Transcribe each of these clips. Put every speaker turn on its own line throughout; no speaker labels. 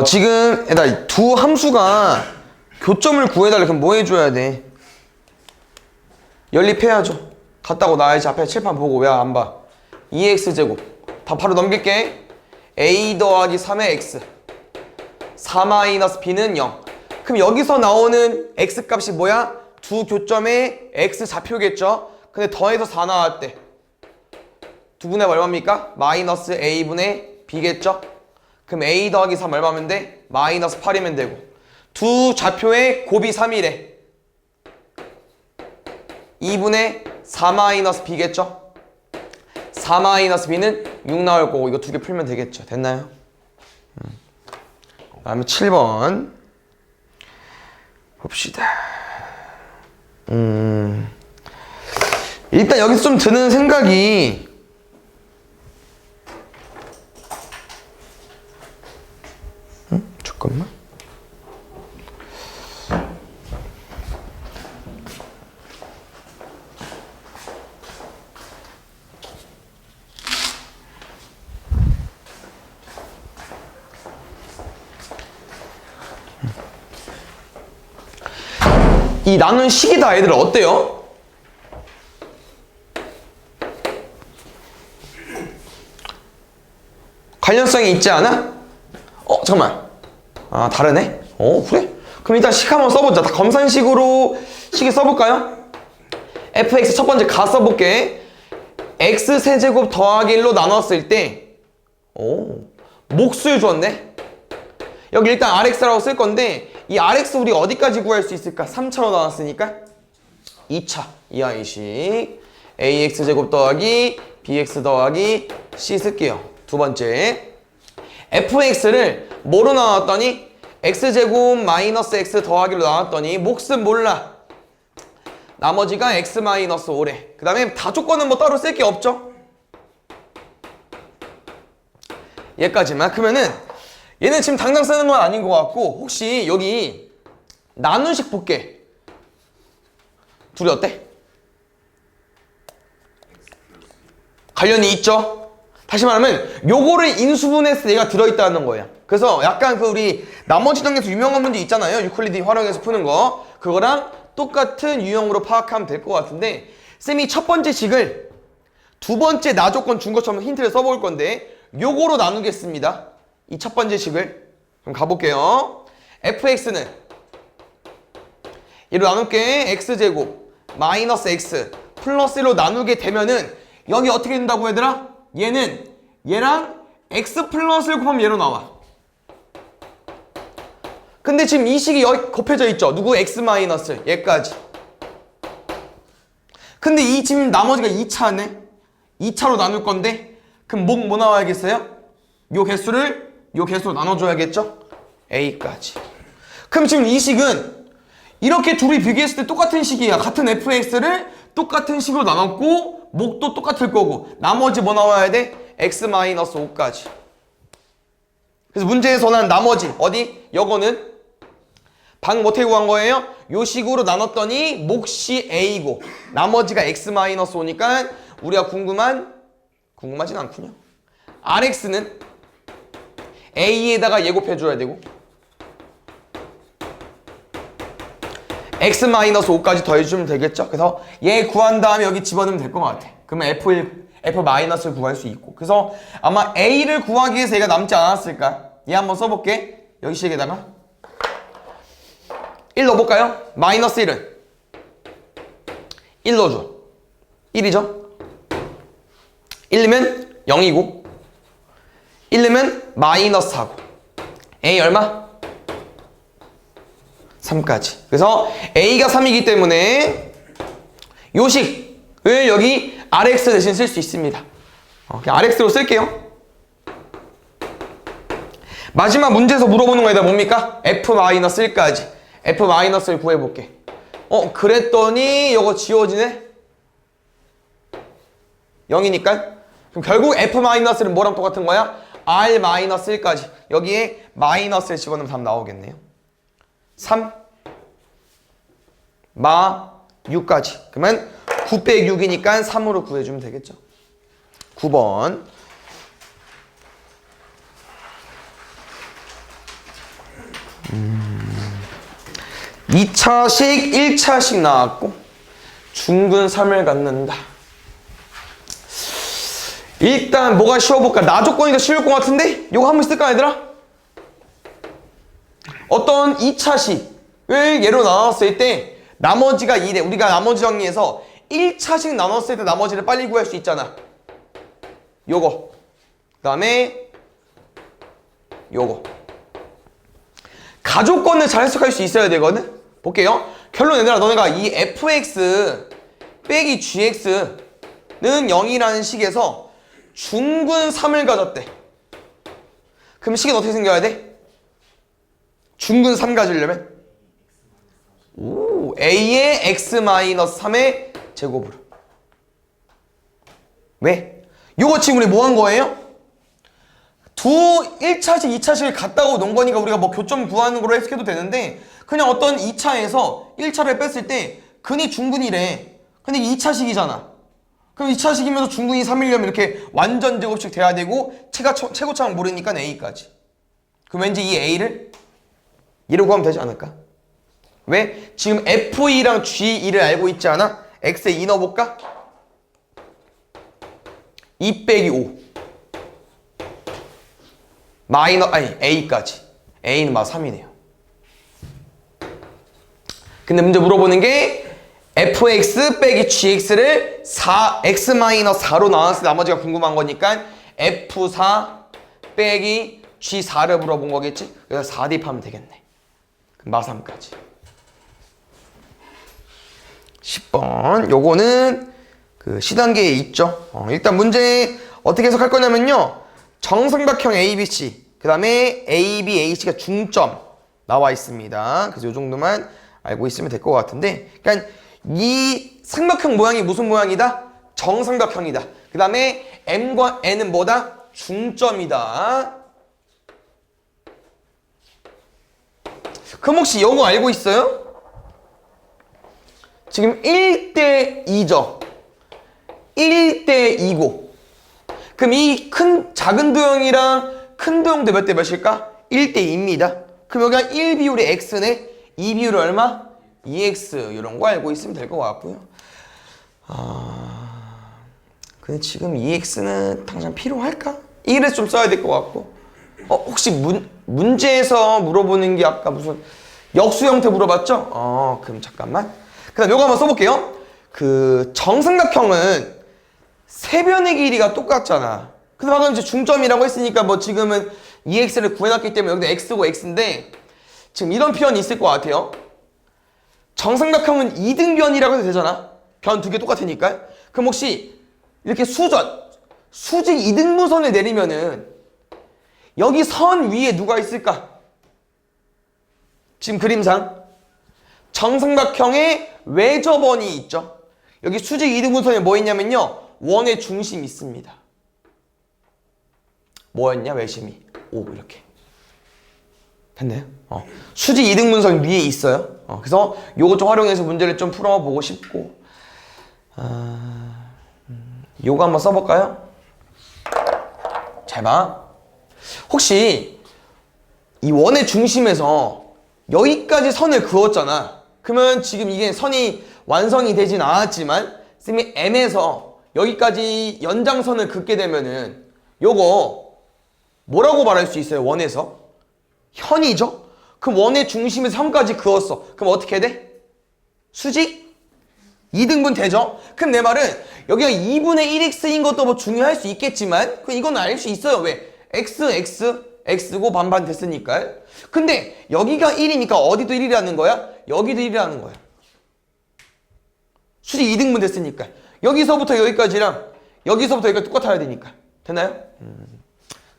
지금 두 함수가 교점을 구해달래. 그럼 뭐 해줘야 돼? 연립해야죠. 같다고 나와야지. 앞에 칠판 보고 왜 안 봐? 2x제곱 다 바로 넘길게. a 더하기 3의 x 4 마이너스 b는 0. 그럼 여기서 나오는 x 값이 뭐야? 두 교점의 x 좌표겠죠? 근데 더해서 4 나왔대. 두 분의 얼마입니까? 마이너스 a분의 b겠죠? 그럼 a 더하기 3 얼마면 돼? 마이너스 8이면 되고, 두 좌표의 곱이 3이래. 2분의 4 마이너스 b겠죠? 4 마이너스 b는 6 나올 거고, 이거 두 개 풀면 되겠죠? 됐나요? 다음에 7번 봅시다. 일단 여기서 좀 드는 생각이, 잠깐만. 이 나눈 식이 다 애들 어때요? 관련성이 있지 않아? 잠깐만. 아, 다르네? 그래? 그럼 일단 식 한번 써보자. 다 검산식으로 식을 써볼까요? fx 첫 번째 가 써볼게. x 세제곱 더하기 1로 나눴을 때, 몫을 줬네? 여기 일단 rx라고 쓸 건데, 이 rx 우리 어디까지 구할 수 있을까? 3차로 나눴으니까 2차 이하이식 ax제곱 더하기 bx 더하기 c 쓸게요. 두 번째, fx를 뭐로 나눴더니 x제곱 마이너스 x 더하기로 나눴더니 몫은 몰라. 나머지가 x 마이너스 5래. 그 다음에 다 조건은 뭐 따로 쓸 게 없죠? 얘까지만. 그러면은 얘는 지금 당장 쓰는 건 아닌 것 같고, 혹시 여기 나눈식 볼게. 둘이 어때? 관련이 있죠? 다시 말하면 요거를 인수분해서 얘가 들어있다는 거예요. 그래서 약간 그 우리 나머지 정에서 유명한 문제 있잖아요. 유클리드 활용해서 푸는 거. 그거랑 똑같은 유형으로 파악하면 될 것 같은데, 쌤이 첫 번째 식을 두 번째 나조건 준 것처럼 힌트를 써볼 건데, 요거로 나누겠습니다. 이 첫 번째 식을. 그럼 가볼게요. fx는 얘로 나눌게. x제곱 마이너스 x 플러스 1로 나누게 되면은 여기 어떻게 된다고 얘들아? 얘는 얘랑 x 플러스 1 곱하면 얘로 나와. 근데 지금 이 식이 여기 곱해져 있죠? 누구? x 마이너스 얘까지. 근데 이 지금 나머지가 2차네? 2차로 나눌 건데, 그럼 뭐 나와야겠어요? 요 개수로 나눠줘야겠죠? a까지. 그럼 지금 이 식은 이렇게 둘이 비교했을 때 똑같은 식이야. 같은 fx를 똑같은 식으로 나눴고, 목도 똑같을 거고, 나머지 뭐 나와야 돼? x-5까지. 그래서 문제에서 난 나머지 어디? 요거는 방 못해 구한 거예요. 요 식으로 나눴더니 몫이 a고 나머지가 x-5니까 우리가 궁금하진 않군요. rx는 a에다가 예곱해줘야 되고, x-5까지 더해주면 되겠죠? 그래서 얘 구한 다음에 여기 집어넣으면 될 것 같아. 그러면 f-를 구할 수 있고. 그래서 아마 a를 구하기 위해서 얘가 남지 않았을까? 얘 한번 써볼게. 여기 식에다가 1 넣어볼까요? 마이너스 1은 1 넣어줘. 1이죠? 1 넣으면 0이고, 1 넣으면 마이너스 4고, a 얼마? 3까지. 그래서 a가 3이기 때문에 요 식을 여기 rx 대신 쓸 수 있습니다. 그냥 rx로 쓸게요. 마지막 문제에서 물어보는 거에다 뭡니까? f-1까지. f-를 구해볼게. 그랬더니 이거 지워지네? 0이니까. 그럼 결국 f-는 뭐랑 똑같은 거야? r-1까지. 여기에 마이너스를 집어넣으면 답 나오겠네요. 3 마 6까지. 그러면 9 빼기 6이니까 3으로 구해주면 되겠죠. 9번. 2차식, 1차식 나왔고 중근 3을 갖는다. 일단 뭐가 쉬워볼까? 나조건이 더 쉬울 것 같은데? 요거 한번 쓸까 얘들아? 어떤 2차식을 예로 나눴을 때 나머지가 2래. 우리가 나머지 정리해서 1차식 나눴을 때 나머지를 빨리 구할 수 있잖아. 요거. 그 다음에 요거. 가조건을 잘 해석할 수 있어야 되거든? 볼게요. 결론 얘들아, 너네가 이 fx 빼기 gx는 0이라는 식에서 중근 3을 가졌대. 그럼 식은 어떻게 생겨야 돼? 중근 3 가지려면 a의 x-3의 제곱으로. 왜? 요거 지금 우리 뭐 한 거예요? 1차식, 2차식을 같다고 놓은 거니까 우리가 뭐 교점 구하는 걸로 해석해도 되는데 그냥 어떤 2차에서 1차를 뺐을 때 근이 중근이래. 근데 2차식이잖아. 그럼 2차식이면서 중근이 3이려면 이렇게 완전 제곱식 돼야 되고 최고차항 모르니까 a까지. 그럼 왠지 이 a를 얘로 구하면 되지 않을까? 왜? 지금 f2랑 g2를 알고 있지 않아? x에 2 넣어볼까? 2 빼기 5 a까지. a는 막 3이네요. 근데 문제 물어보는 게 fx 빼기 gx를 x-4로 나눴을 때 나머지가 궁금한 거니까 f4 빼기 g4를 물어본 거겠지? 그래서 4 대입하면 되겠네. 그럼 마3까지. 10번 요거는 그 시단계에 있죠. 일단 문제 어떻게 해석할 거냐면요. 정삼각형 ABC 그 다음에 AB, AC가 중점 나와 있습니다. 그래서 요 정도만 알고 있으면 될 것 같은데, 그러니까 이 삼각형 모양이 무슨 모양이다? 정삼각형이다. 그 다음에 M과 N은 뭐다? 중점이다. 그럼 혹시 이거 알고 있어요? 지금 1대 2죠. 1대 2고. 그럼 이 작은 도형이랑 큰 도형도 몇 대 몇일까? 1대 2입니다. 그럼 여기가 1 비율이 x네. 2 비율이 얼마? 2x. 이런 거 알고 있으면 될 것 같고요. 근데 지금 2x는 당장 필요할까? 1에서 좀 써야 될 것 같고. 혹시 문제에서 물어보는 게 아까 무슨 역수 형태 물어봤죠? 그럼 잠깐만. 그 다음 요거 한번 써볼게요. 그 정삼각형은 세변의 길이가 똑같잖아. 근데 방금 이제 중점이라고 했으니까 뭐 지금은 2x를 구해놨기 때문에 여기도 x고 x인데 지금 이런 표현이 있을 것 같아요. 정삼각형은 2등변이라고 해도 되잖아. 변 두 개 똑같으니까. 그럼 혹시 이렇게 수직 2등분선을 내리면은 여기 선 위에 누가 있을까? 지금 그림상 정삼각형에 외접원이 있죠. 여기 수직 2등분선에 뭐 있냐면요. 원의 중심이 있습니다. 뭐였냐? 외심이 5 이렇게. 됐나요? 수직 2등분선 위에 있어요. 그래서 요거 좀 활용해서 문제를 좀 풀어보고 싶고, 요거 한번 써볼까요? 잘 봐. 혹시 이 원의 중심에서 여기까지 선을 그었잖아. 그러면 지금 이게 선이 완성이 되진 않았지만 쌤이 M에서 여기까지 연장선을 긋게 되면은 요거 뭐라고 말할 수 있어요? 원에서 현이죠? 그럼 원의 중심에서 3까지 그었어. 그럼 어떻게 돼? 수직 2등분 되죠? 그럼 내 말은 여기가 2분의 1x인 것도 뭐 중요할 수 있겠지만 이건 알 수 있어요. 왜? x고 반반 됐으니까. 근데 여기가 1이니까 어디도 1이라는 거야? 여기도 1이라는 거야. 수직 2등분 됐으니까. 여기서부터 여기까지랑 여기서부터 여기까지 똑같아야 되니까. 됐나요?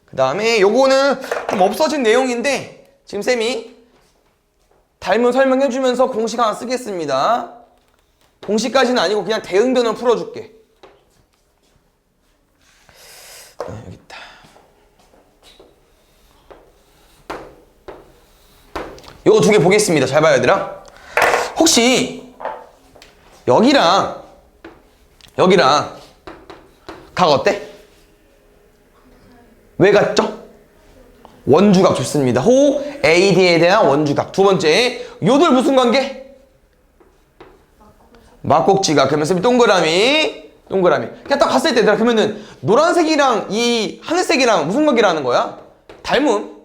그 다음에 요거는 좀 없어진 내용인데 지금 쌤이 닮은 설명해주면서 공식 하나 쓰겠습니다. 공식까지는 아니고 그냥 대응변을 풀어줄게. 여기 있다. 요거 두 개 보겠습니다. 잘 봐요 얘들아. 혹시 여기랑 각 어때? 왜 같죠? 원주각 좋습니다. 호 AD에 대한 원주각. 두 번째, 요들 무슨 관계? 막곡지각. 그러면 쌤이 동그라미. 그냥 딱 봤을 때 얘들아, 그러면은 노란색이랑 이 하늘색이랑 무슨 관계라는 거야? 닮음.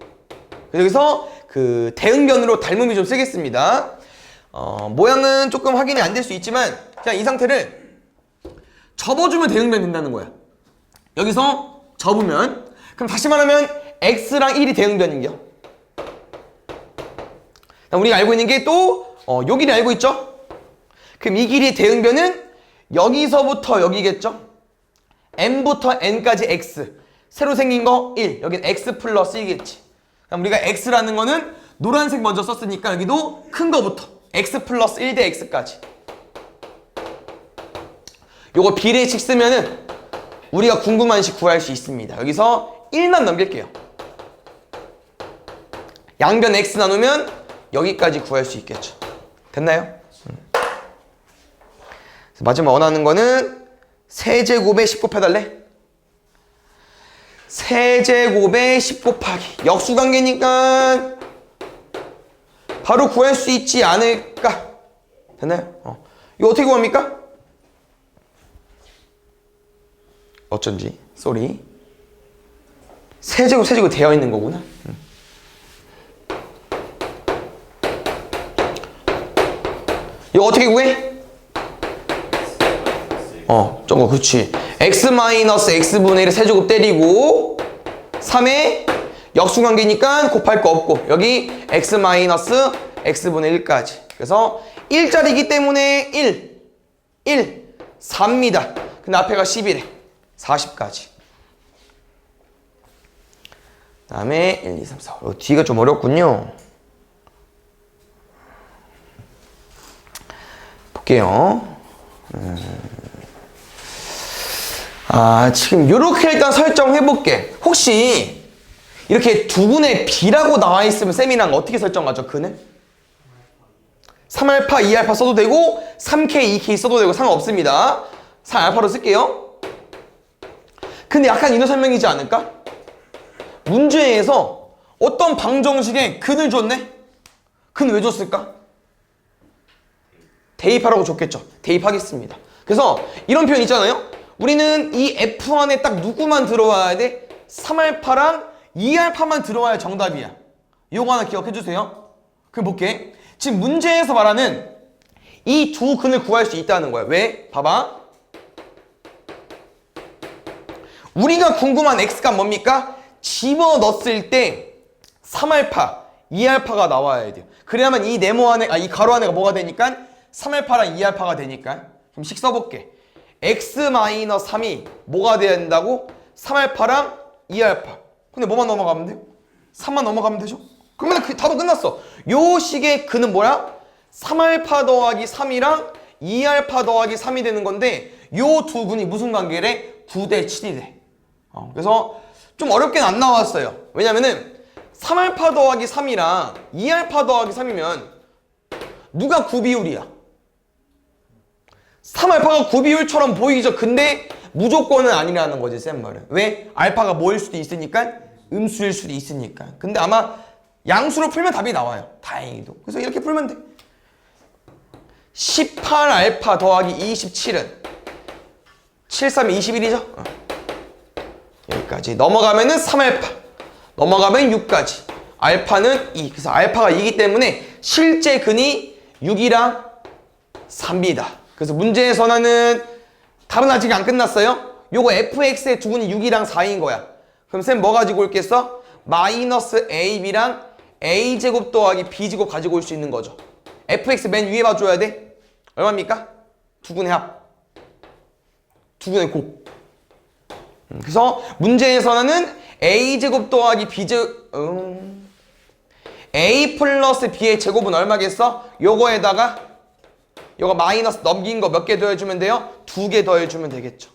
여기서 그 대응변으로 닮음이 좀 쓰겠습니다. 모양은 조금 확인이 안 될 수 있지만 그냥 이 상태를 접어주면 대응변 된다는 거야. 여기서 접으면, 그럼 다시 말하면 x랑 1이 대응변인겨. 우리가 알고 있는 게 또 요 길이 알고 있죠? 그럼 이 길이의 대응변은 여기서부터 여기겠죠? m부터 n까지 x. 새로 생긴 거 1. 여긴 x 플러스 1겠지. 그럼 우리가 x라는 거는 노란색 먼저 썼으니까 여기도 큰 거부터 x 플러스 1 대 x까지. 요거 비례식 쓰면은 우리가 궁금한 식 구할 수 있습니다. 여기서 1만 넘길게요. 양변 x 나누면 여기까지 구할 수 있겠죠. 됐나요? 마지막 원하는 거는 세제곱에 10 곱해달래. 세제곱에 10 곱하기 역수관계니까 바로 구할 수 있지 않을까? 됐나요? 이거 어떻게 구합니까? 어쩐지 쏘리 세제곱 되어 있는 거구나. 이거 어떻게 구해? 저거 그치. x 마이너스 x분의 1의 세제곱 때리고 3에 역수관계니까 곱할 거 없고 여기 x 마이너스 x분의 1까지. 그래서 1짜리기 때문에 1 4입니다. 근데 앞에가 11에 40까지. 그 다음에 1, 2, 3, 4. 뒤가 좀 어렵군요. 볼게요. 지금 이렇게 일단 설정해볼게. 혹시 이렇게 두분의 B라고 나와 있으면 쌤이랑 어떻게 설정하죠? 그는? 3알파, 2알파 써도 되고 3K, 2K 써도 되고 상관없습니다. 3알파로 쓸게요. 근데 약간 이런 설명이지 않을까? 문제에서 어떤 방정식에 근을 줬네? 근 왜 줬을까? 대입하라고 줬겠죠. 대입하겠습니다. 그래서 이런 표현 있잖아요. 우리는 이 F 안에 딱 누구만 들어와야 돼? 3알파랑 2알파만 들어와야 정답이야. 요거 하나 기억해 주세요. 그럼 볼게. 지금 문제에서 말하는 이 두 근을 구할 수 있다는 거야. 왜? 봐봐. 우리가 궁금한 x가 뭡니까? 집어넣었을 때 3알파, 2알파가 나와야 돼요. 그래야만 이 네모 안에, 이 가로 안에가 뭐가 되니까? 3알파랑 2알파가 되니까. 그럼 식 써볼게. x-3이 뭐가 돼야 된다고? 3알파랑 2알파. 근데 뭐만 넘어가면 돼요? 3만 넘어가면 되죠? 그러면 그 답은 끝났어. 요 식의 근은 뭐야? 3알파 더하기 3이랑 2알파 더하기 3이 되는 건데 요 두 근이 무슨 관계래? 9대 7이 돼. 그래서 좀 어렵게는 안 나왔어요. 왜냐면은 3알파 더하기 3이랑 2알파 더하기 3이면 누가 9비율이야? 3알파가 9비율처럼 보이죠? 근데 무조건은 아니라는 거지, 쌤 말은. 왜? 알파가 뭐일 수도 있으니까? 음수일 수도 있으니까. 근데 아마 양수로 풀면 답이 나와요. 다행히도. 그래서 이렇게 풀면 돼. 18알파 더하기 27은 7, 3, 21이죠? 여기까지. 넘어가면은 3알파. 넘어가면 6까지. 알파는 2. 그래서 알파가 2이기 때문에 실제 근이 6이랑 3입니다. 그래서 문제에서는 답은 아직 안 끝났어요. 요거 fx의 두 근이 6이랑 4인 거야. 그럼 쌤 뭐 가지고 올겠어? 마이너스 ab랑 a제곱 더하기 b제곱 가지고 올 수 있는 거죠. fx 맨 위에 봐줘야 돼. 얼마입니까? 두 근의 합. 두 근의 곱. 그래서 문제에서는 a제곱 더하기 b제곱 a 플러스 b의 제곱은 얼마겠어? 요거에다가 요거 마이너스 넘긴 거 몇 개 더해주면 돼요? 2개 더해주면 되겠죠.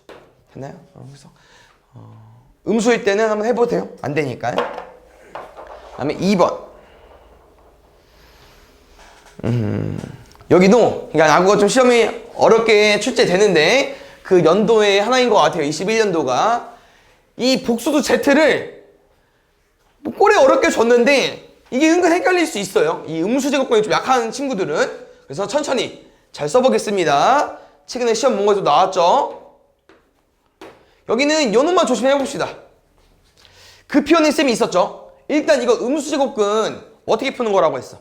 됐나요? 그래서 음수일 때는 한번 해보세요. 안 되니까. 다음에 2번. 여기도 그러니까 나국어 좀 시험이 어렵게 출제되는데 그 연도의 하나인 것 같아요. 21년도가 이 복수도 Z를 뭐 꼴에 어렵게 줬는데 이게 은근 헷갈릴 수 있어요. 이 음수제곱권이 좀 약한 친구들은. 그래서 천천히 잘 써보겠습니다. 최근에 시험 문제에서 나왔죠. 여기는 요 놈만 조심해 봅시다. 그 표현의 셈이 있었죠. 일단 이거 음수제곱근 어떻게 푸는 거라고 했어?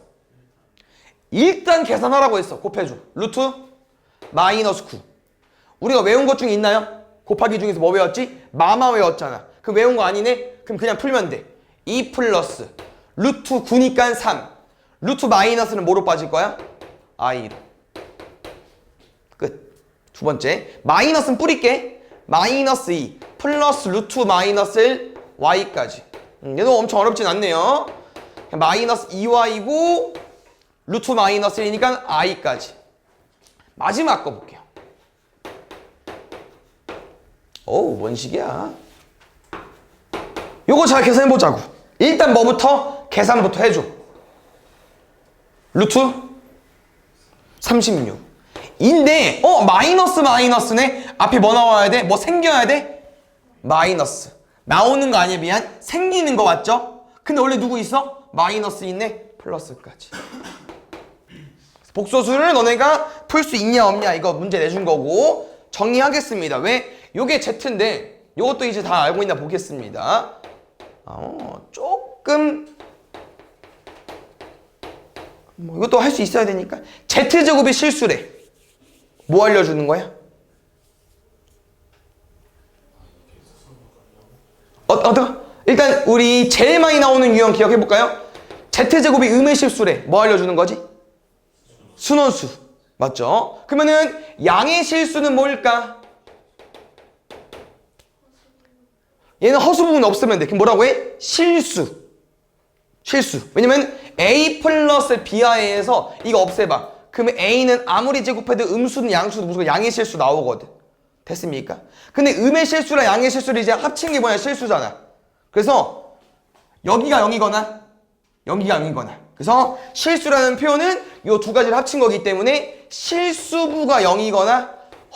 일단 계산하라고 했어. 곱해줘. 루트 마이너스 9. 우리가 외운 것 중에 있나요? 곱하기 중에서 뭐 외웠지? 마마 외웠잖아. 그럼 외운 거 아니네? 그럼 그냥 풀면 돼. 2 플러스 루트 9니까 3. 루트 마이너스는 뭐로 빠질 거야? i로. 끝. 두 번째. 마이너스는 뿌릴게. 마이너스 2 플러스 루트 마이너스 1 y까지. 얘도 엄청 어렵진 않네요. 마이너스 2y고 루트 마이너스 1이니까 i까지. 마지막 거 볼게요. 어우, 원식이야. 요거 잘 계산해보자고. 일단 뭐부터? 계산부터 해줘. 루트 36 인데 마이너스 마이너스네. 앞에 뭐 나와야 돼? 뭐 생겨야 돼? 마이너스. 나오는 거 아니야, 미안. 생기는 거 맞죠? 근데 원래 누구 있어? 마이너스 있네. 플러스까지. 복소수를 너네가 풀 수 있냐 없냐 이거 문제 내준 거고 정리하겠습니다. 왜? 요게 Z인데 요것도 이제 다 알고 있나 보겠습니다. 조금 뭐 이것도 할 수 있어야 되니까. Z제곱이 실수래. 뭐 알려주는 거야? 일단 우리 제일 많이 나오는 유형 기억해볼까요? Z제곱이 음의 실수래. 뭐 알려주는 거지? 순원수. 맞죠? 그러면은 양의 실수는 뭘까? 얘는 허수 부분 없으면 돼. 그럼 뭐라고 해? 실수. 실수. 왜냐면 a 플러스 b하에서 이거 없애봐. 그러면 a는 아무리 제곱해도 음수든 양수든 무조건 양의 실수 나오거든. 됐습니까? 근데 음의 실수랑 양의 실수를 이제 합친 게 뭐냐? 실수잖아. 그래서 여기가 0이거나 여기가 0이거나. 그래서 실수라는 표현은 이 두 가지를 합친 거기 때문에 실수부가 0이거나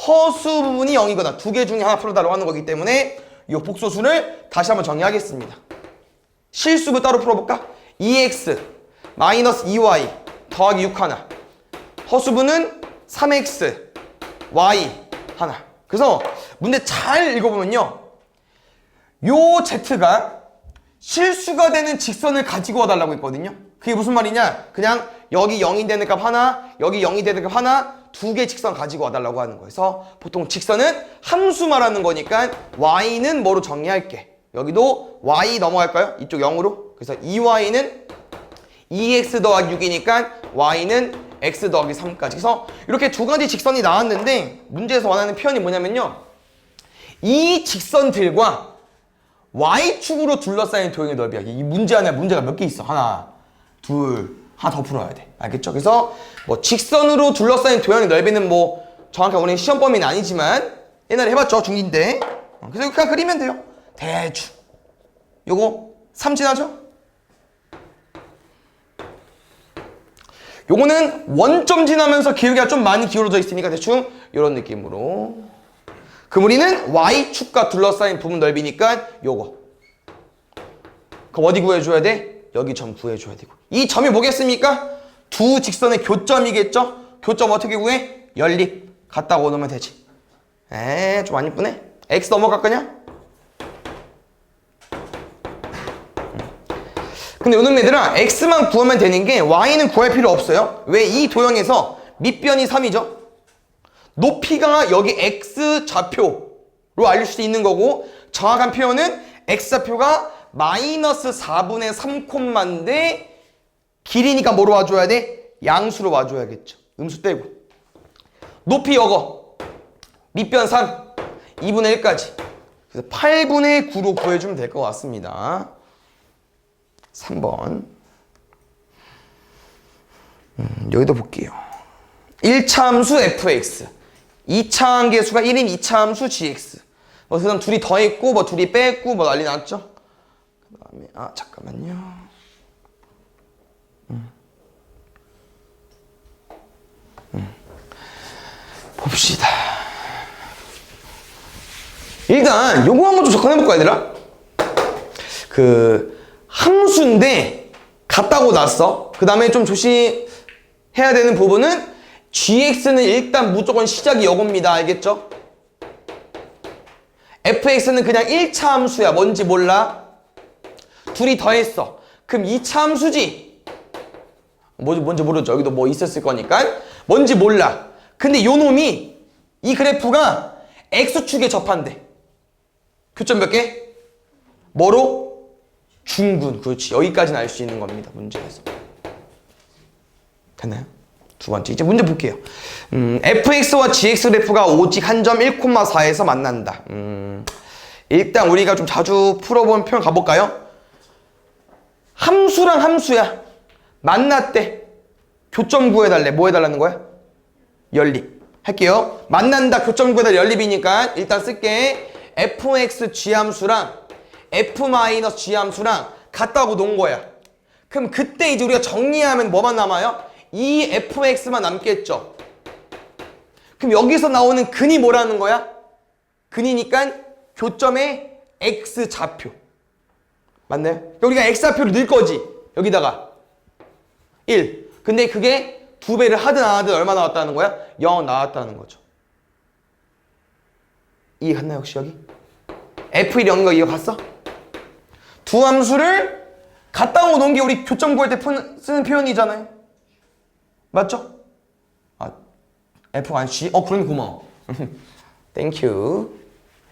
허수 부분이 0이거나 두 개 중에 하나 풀어달라고 하는 거기 때문에 이 복소수를 다시 한번 정리하겠습니다. 실수부 따로 풀어볼까? 2x 마이너스 2y 더하기 6 하나. 허수부는 3x y 하나. 그래서 문제 잘 읽어보면요. 요 z가 실수가 되는 직선을 가지고 와달라고 했거든요. 그게 무슨 말이냐? 그냥 여기 0이 되는 값 하나, 여기 0이 되는 값 하나, 두 개 직선 가지고 와달라고 하는 거예요. 그래서 보통 직선은 함수 말하는 거니까 y는 뭐로 정리할게? 여기도 y 넘어갈까요? 이쪽 0으로. 그래서 2y는 2x 더하기 6이니까 y는 x 더하기 3까지. 그래서 이렇게 두 가지 직선이 나왔는데 문제에서 원하는 표현이 뭐냐면요. 이 직선들과 y축으로 둘러싸인 도형의 넓이야. 이 문제 안에 문제가 몇 개 있어. 하나, 둘, 하나 더 풀어야 돼. 알겠죠? 그래서 뭐 직선으로 둘러싸인 도형의 넓이는 뭐 정확하게 우리 시험 범위는 아니지만 옛날에 해봤죠. 중2인데. 그래서 그냥 그리면 돼요. 대충. 요거 삼진하죠? 요거는 원점 지나면서 기울기가 좀 많이 기울어져 있으니까 대충 이런 느낌으로. 그럼 우리는 y축과 둘러싸인 부분 넓이니까 요거. 그럼 어디 구해줘야 돼? 여기 점 구해줘야 되고. 이 점이 뭐겠습니까? 두 직선의 교점이겠죠? 교점 어떻게 구해? 연립. 갖다 넣으면 되지. 좀 안 이쁘네? x 넘어갈 거냐? 근데 요놈 얘들아 x만 구하면 되는 게 y는 구할 필요 없어요. 왜? 이 도형에서 밑변이 3이죠? 높이가 여기 x 좌표로 알릴 수 있는 거고 정확한 표현은 x 좌표가 마이너스 4분의 3콤마인데 길이니까 뭐로 와줘야 돼? 양수로 와줘야겠죠. 음수 떼고. 높이 이거 밑변 3 2분의 1까지. 그래서 8분의 9로 구해주면 될 것 같습니다. 3번. 여기도 볼게요. 1차 함수 fx 2차 함계수가 1인 2차 함수 gx. 뭐 그다음 둘이 더했고 뭐 둘이 뺐고 뭐 난리 났죠. 그다음에 잠깐만요. 봅시다. 일단 요거 한번 좀 접근해 볼까 얘들아? 함수인데 같다고 났어. 그 다음에 좀 조심해야 되는 부분은 gx는 일단 무조건 시작이 요겁니다. 알겠죠? fx는 그냥 1차 함수야. 뭔지 몰라. 둘이 더했어. 그럼 2차 함수지. 뭔지 모르죠. 여기도 뭐 있었을 거니까. 뭔지 몰라. 근데 요 놈이 이 그래프가 x축에 접한대. 교점 몇 개? 뭐로? 중근. 그렇지. 여기까지는 알 수 있는 겁니다. 문제에서. 됐나요? 두 번째. 이제 문제 볼게요. fx와 gx 그래프가 오직 한 점 1,4에서 만난다. 일단 우리가 좀 자주 풀어본 표현 가볼까요? 함수랑 함수야. 만났대. 교점 구해달래. 뭐 해달라는 거야? 연립. 할게요. 만난다. 교점 구해달래. 연립이니까 일단 쓸게. fx g함수랑 f-g 함수랑 같다고 놓은 거야. 그럼 그때 이제 우리가 정리하면 뭐만 남아요? 이 fx만 남겠죠. 그럼 여기서 나오는 근이 뭐라는 거야? 근이니까 교점의 x좌표. 맞나요? 우리가 x좌표를 넣을 거지. 여기다가 1. 근데 그게 2배를 하든 안 하든 얼마 나왔다는 거야? 0 나왔다는 거죠. 이해 갔나요 혹시 여기? f1이 0인 거 이해 갔어? 두 함수를 같다고 놓은 게 우리 교점 구할 때 쓰는 표현이잖아요. 맞죠? 아, F가 안 G? 그러면 고마워. 땡큐.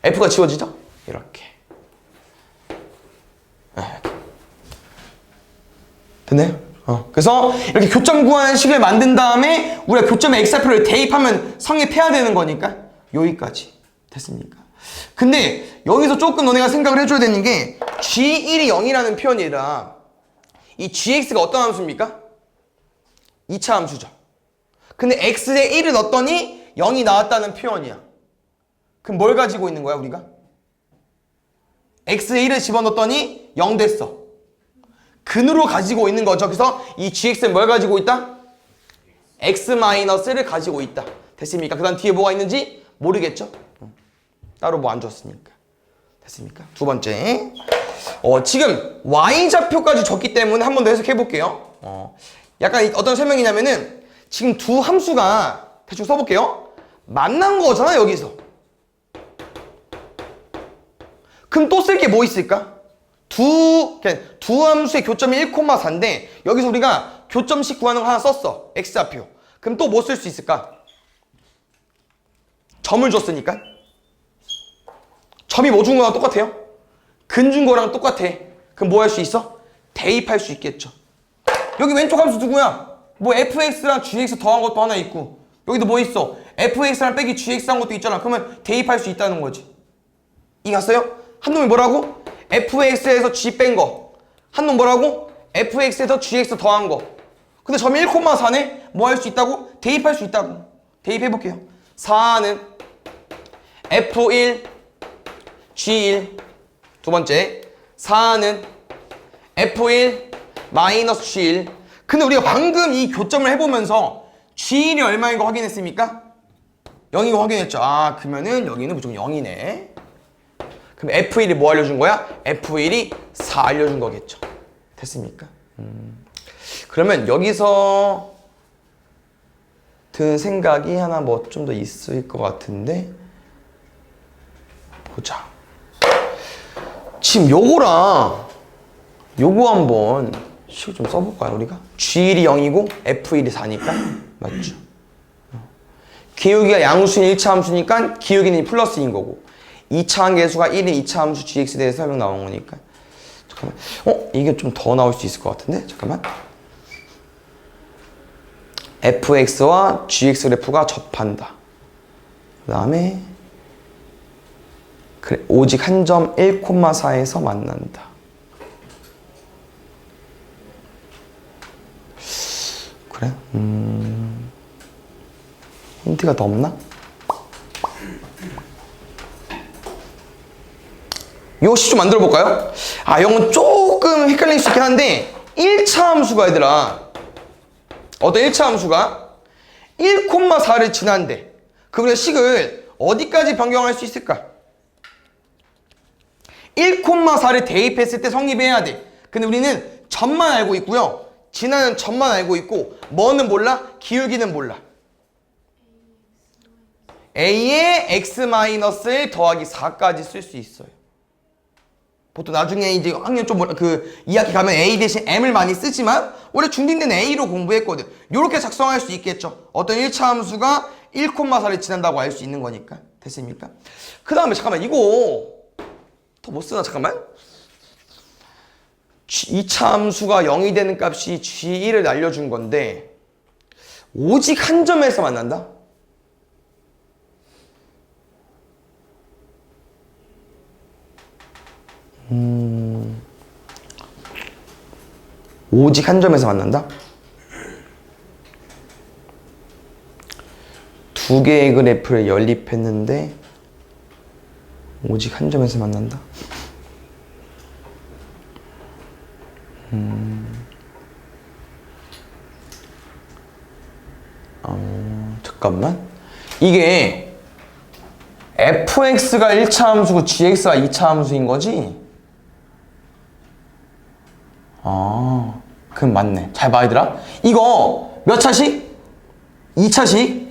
F가 지워지죠? 이렇게. 됐나요? 그래서 이렇게 교점 구하는 식을 만든 다음에 우리가 교점의 x좌표를 대입하면 성립해야 되는 거니까 여기까지. 됐습니까? 근데 여기서 조금 너네가 생각을 해줘야 되는 게 G1이 0이라는 표현이라 이 GX가 어떤 함수입니까? 2차 함수죠. 근데 X에 1을 넣었더니 0이 나왔다는 표현이야. 그럼 뭘 가지고 있는 거야 우리가? X에 1을 집어넣었더니 0 됐어. 근으로 가지고 있는 거죠. 그래서 이 GX는 뭘 가지고 있다? X-를 가지고 있다. 됐습니까? 그 다음 뒤에 뭐가 있는지 모르겠죠? 따로 뭐 안 줬으니까. 됐습니까? 두 번째. 지금 Y좌표까지 줬기 때문에 한 번 더 해석해 볼게요. 약간 어떤 설명이냐면은 지금 두 함수가 대충 써볼게요. 만난 거잖아 여기서. 그럼 또 쓸 게 뭐 있을까? 두 함수의 교점이 1,4인데 여기서 우리가 교점식 구하는 거 하나 썼어. X좌표. 그럼 또 뭐 쓸 수 있을까? 점을 줬으니까. 점이 뭐 준 거랑 똑같아요? 근 준 거랑 똑같아. 그럼 뭐 할 수 있어? 대입할 수 있겠죠. 여기 왼쪽 함수 누구야? 뭐 fx랑 gx 더한 것도 하나 있고 여기도 뭐 있어? fx랑 빼기 gx 한 것도 있잖아. 그러면 대입할 수 있다는 거지. 이 갔어요? 한 놈이 뭐라고? fx에서 g 뺀 거. 한 놈 뭐라고? fx에서 gx 더한 거. 근데 점이 1,4네? 뭐 할 수 있다고? 대입할 수 있다고. 대입해볼게요. 4는 f1 g1. 두 번째 4는 f1 마이너스 g1. 근데 우리가 방금 이 교점을 해보면서 g1이 얼마인 거 확인했습니까? 0인 거 확인했죠. 그러면은 여기는 무조건 0이네. 그럼 f1이 뭐 알려준 거야? f1이 4 알려준 거겠죠. 됐습니까? 그러면 여기서 든 생각이 하나 뭐 좀 더 있을 것 같은데 보자. 지금 요거랑 요거 한번 식 좀 써볼까요 우리가? G1이 0이고 F1이 4니까 맞죠? 기울기가 양수인 1차 함수니까 기울기는 플러스인 거고 2차 한계수가 1인 2차 함수 GX에 대해서 설명 나온 거니까 잠깐만. 이게 좀 더 나올 수 있을 것 같은데? 잠깐만. fx와 gx 그래프가 접한다. 그 다음에 그래, 오직 한 점 1,4에서 만난다. 그래? 힌트가 더 없나? 이거 식 좀 만들어 볼까요? 이건 조금 헷갈릴 수 있긴 한데 1차 함수가 얘들아 어떤 1차 함수가 1,4를 지난데 그럼 식을 어디까지 변경할 수 있을까? 1,4를 대입했을 때 성립해야 돼. 근데 우리는 점만 알고 있고요. 진하는 점만 알고 있고 뭐는 몰라? 기울기는 몰라. a에 x-1 더하기 4까지 쓸 수 있어요. 보통 나중에 이제 학년 좀 그 2학기 가면 a 대신 m을 많이 쓰지만 원래 중딩 때는 a로 공부했거든. 요렇게 작성할 수 있겠죠. 어떤 1차 함수가 1,4를 지난다고 알 수 있는 거니까. 됐습니까? 그 다음에 잠깐만 이거 더 못 쓰나 잠깐만. 2차 함수가 0이 되는 값이 g1을 알려준 건데 오직 한 점에서 만난다? 오직 한 점에서 만난다? 두 개의 그래프를 연립했는데 오직 한 점에서 만난다? 잠깐만. 이게 fx가 1차 함수고 gx가 2차 함수인 거지? 그럼 맞네. 잘 봐, 얘들아. 이거 몇 차식? 2차식?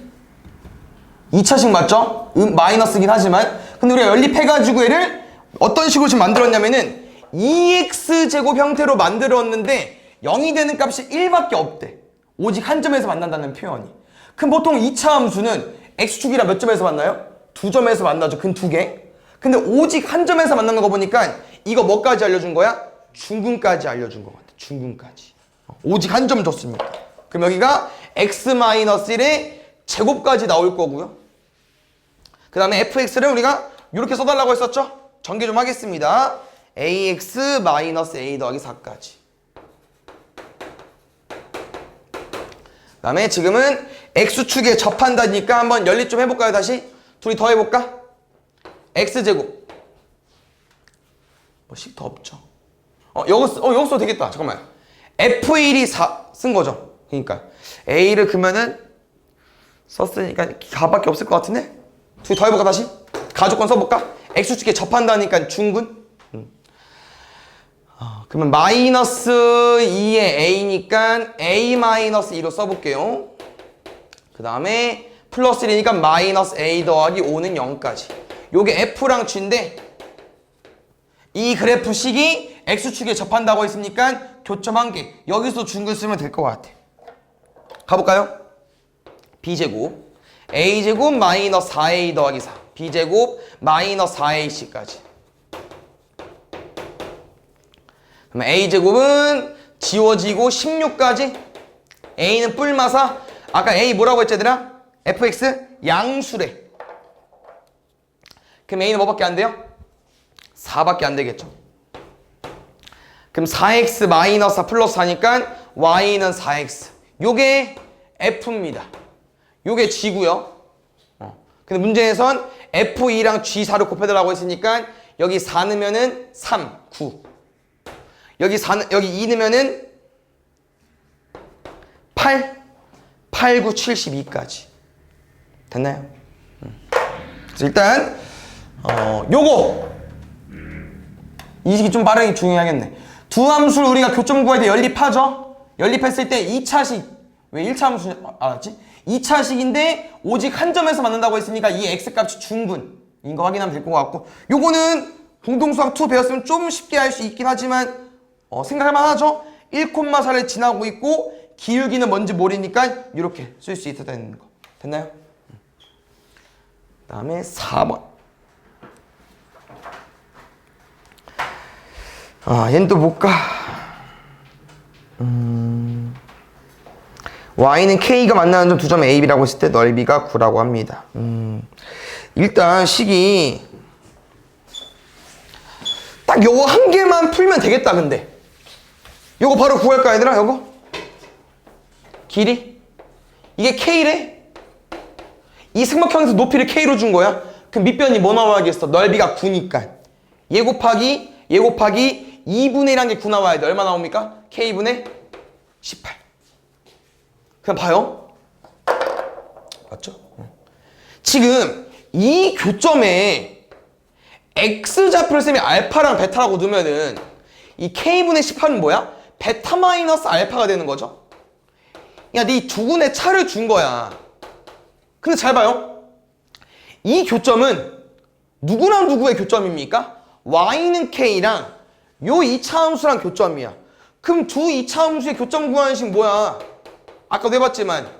2차식 맞죠? 마이너스긴 하지만. 근데 우리가 연립해가지고 얘를 어떤 식으로 지금 만들었냐면은 2x제곱 형태로 만들었는데 0이 되는 값이 1밖에 없대. 오직 한 점에서 만난다는 표현이. 그럼 보통 2차 함수는 x축이랑 몇 점에서 만나요? 2점에서 만나죠. 근 2개. 근데 오직 한 점에서 만나는 거 보니까 이거 뭐까지 알려준 거야? 중근까지 알려준 것 같아. 중근까지. 오직 한 점 줬습니다. 그럼 여기가 x-1의 제곱까지 나올 거고요. 그 다음에 fx를 우리가 이렇게 써달라고 했었죠? 전개 좀 하겠습니다. ax-a 더하기 4까지. 그 다음에 지금은 x축에 접한다니까 한번 연립 좀 해볼까요? 다시? 둘이 더 해볼까? x제곱. 뭐씩 더 없죠. 요거 써도 되겠다. 잠깐만. f1이 4 쓴 거죠. 그러니까 a를 그러면은 썼으니까 4밖에 없을 것 같은데? 둘이 더 해볼까 다시? 가족권 써볼까? x축에 접한다니까 중근? 그러면 마이너스 2의 a니까 a-2로 써볼게요. 그 다음에 플러스 1이니까 마이너스 a 더하기 5는 0까지. 요게 f랑 g인데 이 그래프식이 x축에 접한다고 했으니까 교점 한 개. 여기서 중근 쓰면 될 것 같아. 가볼까요? b제곱 a제곱 마이너스 4a 더하기 4 b제곱 마이너스 4ac까지. 그럼 a제곱은 지워지고 16까지. a는 뿔마사. 아까 a 뭐라고 했지 얘들아? fx 양수래. 그럼 a는 뭐밖에 안 돼요? 4밖에 안 되겠죠. 그럼 4x 마이너스 4 플러스 4니까 y는 4x. 요게 f입니다. 요게 g고요. 근데 문제에선 f2랑 g4를 곱해달라고 했으니까 여기 4 넣으면은 3, 9. 여기 2 넣으면은 8, 9, 72까지. 됐나요? 그래서 일단 요거 이 식이 좀 발음이 중요하겠네. 두 함수를 우리가 교점 구할 때 연립하죠? 연립했을 때 2차식. 왜 1차 함수 알았지? 2차식인데 오직 한 점에서 만난다고 했으니까 이 x값이 중근인 거 확인하면 될 것 같고, 요거는 공동수학 2 배웠으면 좀 쉽게 할 수 있긴 하지만 생각할 만하죠? 1,4를 지나고 있고 기울기는 뭔지 모르니까 이렇게 쓸 수 있다는 거. 됐나요? 그 다음에 4번. 얘는 또 볼까? y는 k가 만나는 점 두 점 a, b라고 했을 때 넓이가 9라고 합니다. 일단 식이 딱 요거 한 개만 풀면 되겠다. 근데 요거 바로 구할까 얘들아? 요거 길이 이게 k래. 이 삼각형에서 높이를 k로 준 거야. 그럼 밑변이 뭐 나와야겠어? 넓이가 9니까 얘 곱하기 2분의 1한 게 9 나와야 돼. 얼마 나옵니까? k분의 18. 그냥 봐요. 맞죠? 지금 이 교점에 x좌표를 쓰면 알파랑 베타라고 두면은 이 K분의 18은 뭐야? 베타 마이너스 알파가 되는 거죠. 야, 네 두근의 차를 준 거야. 근데 잘 봐요. 이 교점은 누구랑 누구의 교점입니까? Y는 K랑 요 2차 함수랑 교점이야. 그럼 두 2차 함수의 교점 구하는 식 뭐야? 아까도 해봤지만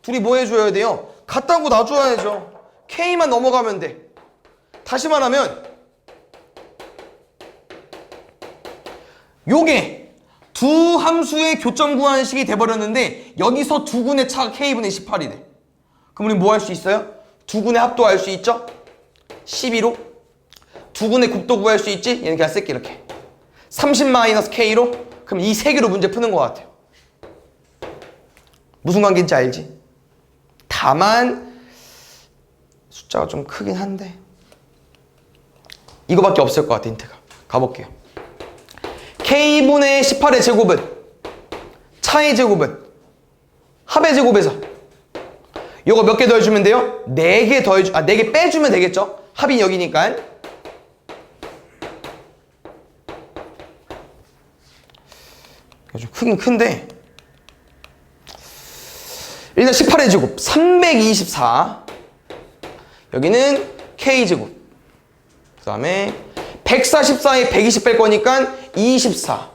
둘이 뭐 해줘야 돼요? 같다고 놔줘야죠. K만 넘어가면 돼. 다시 말하면 요게 두 함수의 교점 구하는 식이 돼버렸는데 여기서 두근의 차가 K분의 18이 돼. 그럼 우리 뭐 할 수 있어요? 두근의 합도 할 수 있죠? 12로 두근의 곱도 구할 수 있지? 얘는 그냥 쓸게 이렇게 30-K로. 그럼 이 세 개로 문제 푸는 것 같아요. 무슨 관계인지 알지? 다만 숫자가 좀 크긴 한데 이거밖에 없을 것 같아. 힌트가 가볼게요. K분의 18의 제곱은 차의 제곱은 합의 제곱에서 요거 몇 개 더해주면 돼요? 4개 더해주, 4개 빼주면 되겠죠? 합이 여기니까. 좀 크긴 큰데 일단 18의 제곱 324. 여기는 K제곱. 그 다음에 144에 120 뺄 거니까 24.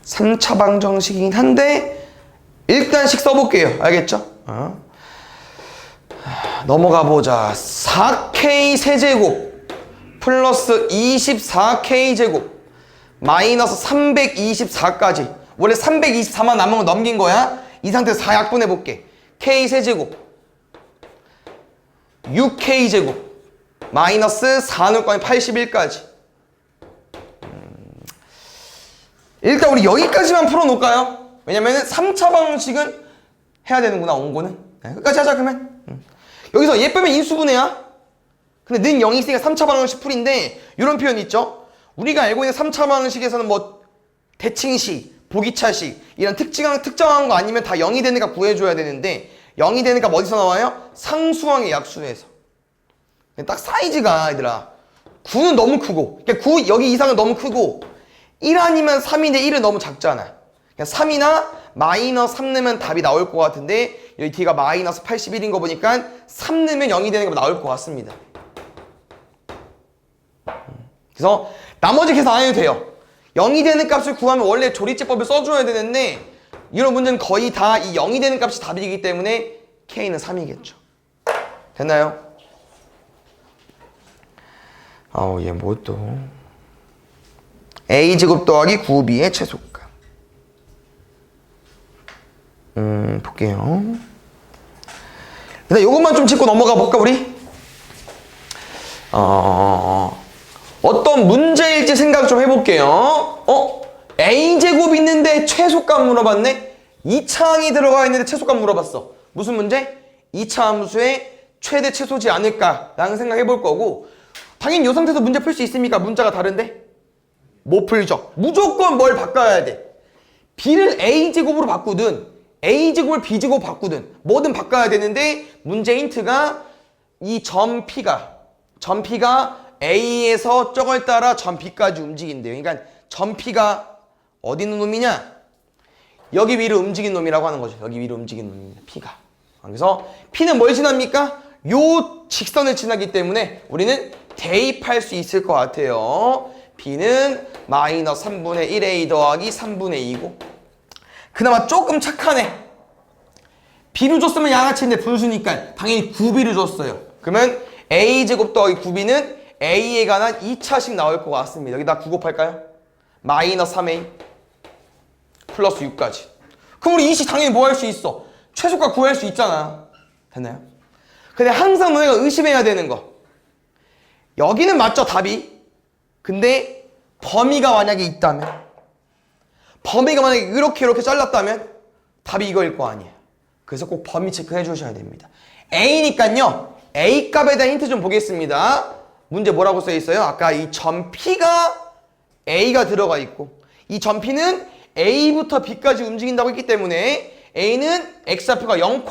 3차 방정식이긴 한데 일단씩 써볼게요. 알겠죠? 넘어가 보자. 4K 세제곱 플러스 24K 제곱 마이너스 324까지. 원래 324만 남은 거 넘긴 거야. 이 상태에서 4 약분해 볼게. K 세제곱 6K 제곱 마이너스 4 넣을 거니 81까지. 일단 우리 여기까지만 풀어놓을까요? 왜냐면은 3차 방식은 해야 되는구나, 온거는. 네, 끝까지 하자, 그러면. 여기서 얘 빼면 인수분해야. 근데 는 0이 있으니까 3차 방정식 풀인데, 이런 표현 있죠? 우리가 알고 있는 3차 방정식에서는 뭐, 대칭식, 보기차식, 이런 특정한 거 아니면 다 0이 되니까 구해줘야 되는데, 0이 되니까 어디서 나와요? 상수항의 약수에서. 딱 사이즈가, 얘들아. 9는 너무 크고, 그러니까 9, 여기 이상은 너무 크고, 1 아니면 3인데 1은 너무 작잖아. 그냥 3이나 마이너스 3 넣으면 답이 나올 것 같은데 여기 D가 마이너스 81인 거 보니까 3 넣으면 0이 되는 거 나올 것 같습니다. 그래서 나머지 계산 안 해도 돼요. 0이 되는 값을 구하면 원래 조리제법을 써줘야 되는데 이런 문제는 거의 다 이 0이 되는 값이 답이기 때문에 K는 3이겠죠. 됐나요? 얘 뭐 또... A제곱 더하기 9B의 최소값. 볼게요. 일단 요것만 좀 짚고 넘어가 볼까, 우리? 어떤 문제일지 생각 좀 해볼게요. A제곱 있는데 최소값 물어봤네? 2차항이 들어가 있는데 최소값 물어봤어. 무슨 문제? 2차 함수의 최대 최소지 않을까라는 생각 해볼 거고, 당연히 이 상태에서 문제 풀 수 있습니까? 문자가 다른데? 못 풀죠. 무조건 뭘 바꿔야 돼. B를 A제곱으로 바꾸든 A제곱을 B제곱 바꾸든 뭐든 바꿔야 되는데 문제 힌트가 이 점 P가 A에서 저걸 따라 점 B까지 움직인대요. 그러니까 점 P가 어디 있는 놈이냐? 여기 위로 움직인 놈이라고 하는 거죠. 여기 위로 움직인 놈입니다. P가. 그래서 P는 뭘 지납니까? 요 직선을 지나기 때문에 우리는 대입할 수 있을 것 같아요. B는 마이너스 3분의 1A 더하기 3분의 2고 그나마 조금 착하네. B를 줬으면 양아치인데 분수니까 당연히 9B를 줬어요. 그러면 A제곱 더하기 9B는 A에 관한 2차식 나올 것 같습니다. 여기다 9 곱할까요? 마이너스 3A 플러스 6까지. 그럼 우리 이 식 당연히 뭐 할 수 있어? 최소값 구할 수 있잖아. 됐나요? 근데 항상 너네가 의심해야 되는 거. 여기는 맞죠, 답이? 근데 범위가 만약에 있다면, 범위가 만약에 이렇게 잘랐다면 답이 이거일 거 아니에요. 그래서 꼭 범위 체크해 주셔야 됩니다. A니까요. A 값에 대한 힌트 좀 보겠습니다. 문제 뭐라고 써 있어요? 아까 이 점 P가 A가 들어가 있고 이 점 P는 A부터 B까지 움직인다고 했기 때문에 A는 X좌표가 0,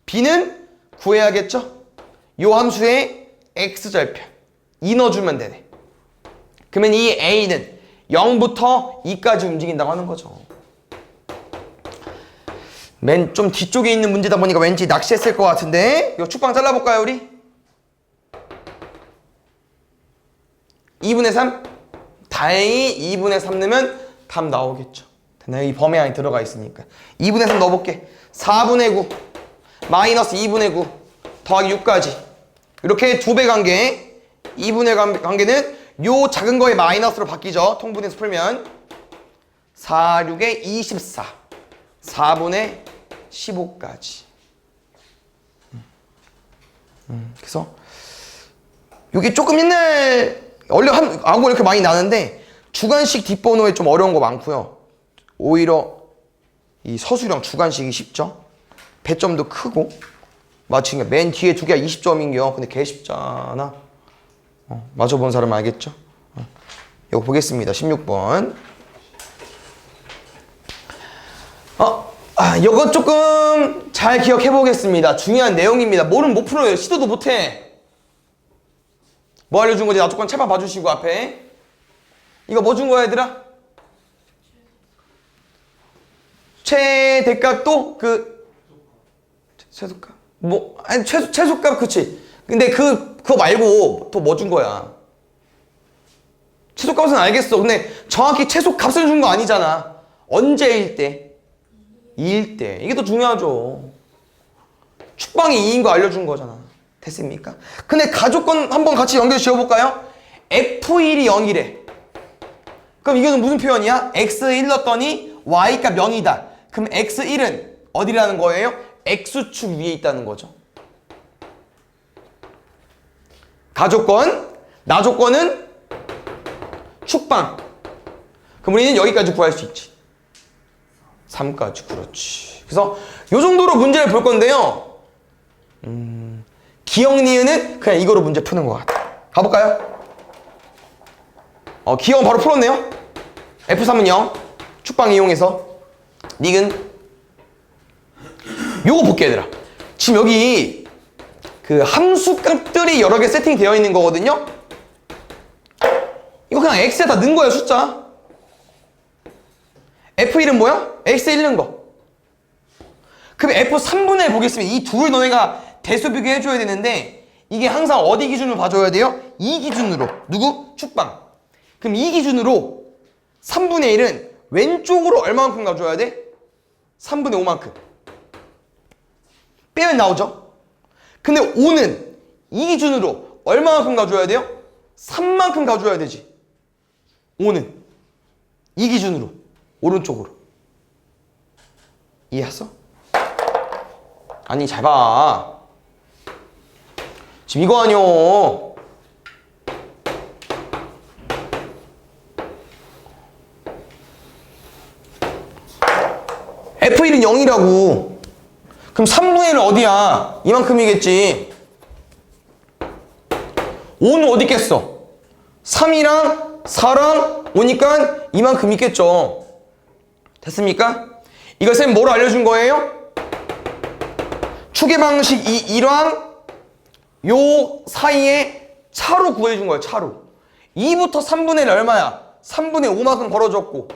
B는 구해야겠죠? 요 함수의 X절편 2 넣어주면 되네. 그러면 이 A는 0부터 2까지 움직인다고 하는 거죠. 맨 좀 뒤쪽에 있는 문제다 보니까 왠지 낚시했을 것 같은데 이거 축방 잘라볼까요 우리? 2분의 3? 다행히 2분의 3 넣으면 답 나오겠죠. 이 범위 안에 들어가 있으니까 2분의 3 넣어볼게. 4분의 9 마이너스 2분의 9 더하기 6까지 이렇게 2배 관계 2분의 관계는 요 작은 거에 마이너스로 바뀌죠. 통분해서 풀면 4, 6에 24 4분의 15까지 그래서 이게 조금 옛날 원래 하고 이렇게 많이 나는데 주관식 뒷번호에 좀 어려운 거 많고요. 오히려 이 서술형 주관식이 쉽죠. 배점도 크고 마치 맨 뒤에 두 개가 20점인겨. 근데 개 쉽잖아. 맞춰본 사람 알겠죠? 이거 보겠습니다. 16번. 이거 조금 잘 기억해 보겠습니다. 중요한 내용입니다. 뭐는 못 풀어요. 시도도 못 해. 뭐 알려준 거지? 나 조건 제발 봐주시고 앞에. 이거 뭐 준 거야 얘들아? 최대값도 최소값? 뭐 아니 최소값 그치. 근데 그거 말고 또 뭐 준 거야? 최소값은 알겠어. 근데 정확히 최소값을 준 거 아니잖아. 언제일 때? 2일 때. 이게 더 중요하죠. 축방이 2인 거 알려준 거잖아. 됐습니까? 근데 가족권 한번 같이 연결 지어볼까요? F1이 0이래. 그럼 이거는 무슨 표현이야? X1 넣었더니 Y값 0이다. 그럼 X1은 어디라는 거예요? X축 위에 있다는 거죠. 가족권, 나족권은 축방. 그럼 우리는 여기까지 구할 수 있지. 3까지, 그렇지. 그래서 요 정도로 문제를 볼 건데요. 기억, 니은은 그냥 이거로 문제 푸는 것 같아. 가볼까요? 기억은 바로 풀었네요. F3은 0. 축방 이용해서. 니은. 요거 볼게, 얘들아. 지금 여기 그 함수 값들이 여러 개 세팅되어 있는 거거든요. 이거 그냥 X에 다 넣은 거예요, 숫자. F1은 뭐야? X에 1 넣은 거. 그럼 F3분의 1 보겠습니다. 이 둘 너네가 대수 비교해줘야 되는데 이게 항상 어디 기준으로 봐줘야 돼요? 이 기준으로. 누구? 축방. 그럼 이 기준으로 3분의 1은 왼쪽으로 얼마만큼 가줘야 돼? 3분의 5만큼. 빼면 나오죠? 근데 5는 이 기준으로 얼마만큼 가줘야 돼요? 3만큼 가줘야 되지. 5는 이 기준으로 오른쪽으로. 이해했어? 아니 잘 봐. 지금 이거 아니요. F1은 0이라고. 그럼 3분의 1은 어디야? 이만큼이겠지. 5는 어디 있겠어? 3이랑 4랑 5니까 이만큼 있겠죠. 됐습니까? 이거 쌤 뭐로 알려준 거예요? 추계 방식 이 일왕 요 사이에 차로 구해준 거예요. 차로. 2부터 3분의 1 얼마야? 3분의 5만큼 벌어졌고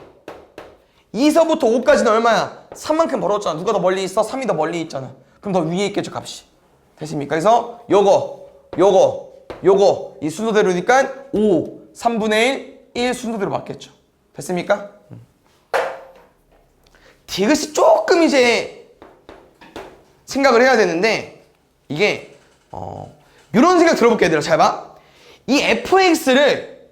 2서부터 5까지는 얼마야? 3만큼 벌었잖아. 누가 더 멀리 있어? 3이 더 멀리 있잖아. 그럼 더 위에 있겠죠, 값이. 됐습니까? 그래서 요거 이 순서대로니까 5, 3분의 1 순서대로 맞겠죠. 됐습니까? 이것이 조금 이제 생각을 해야 되는데 이게 이런 생각 들어볼게 얘들아. 잘 봐. 이 fx를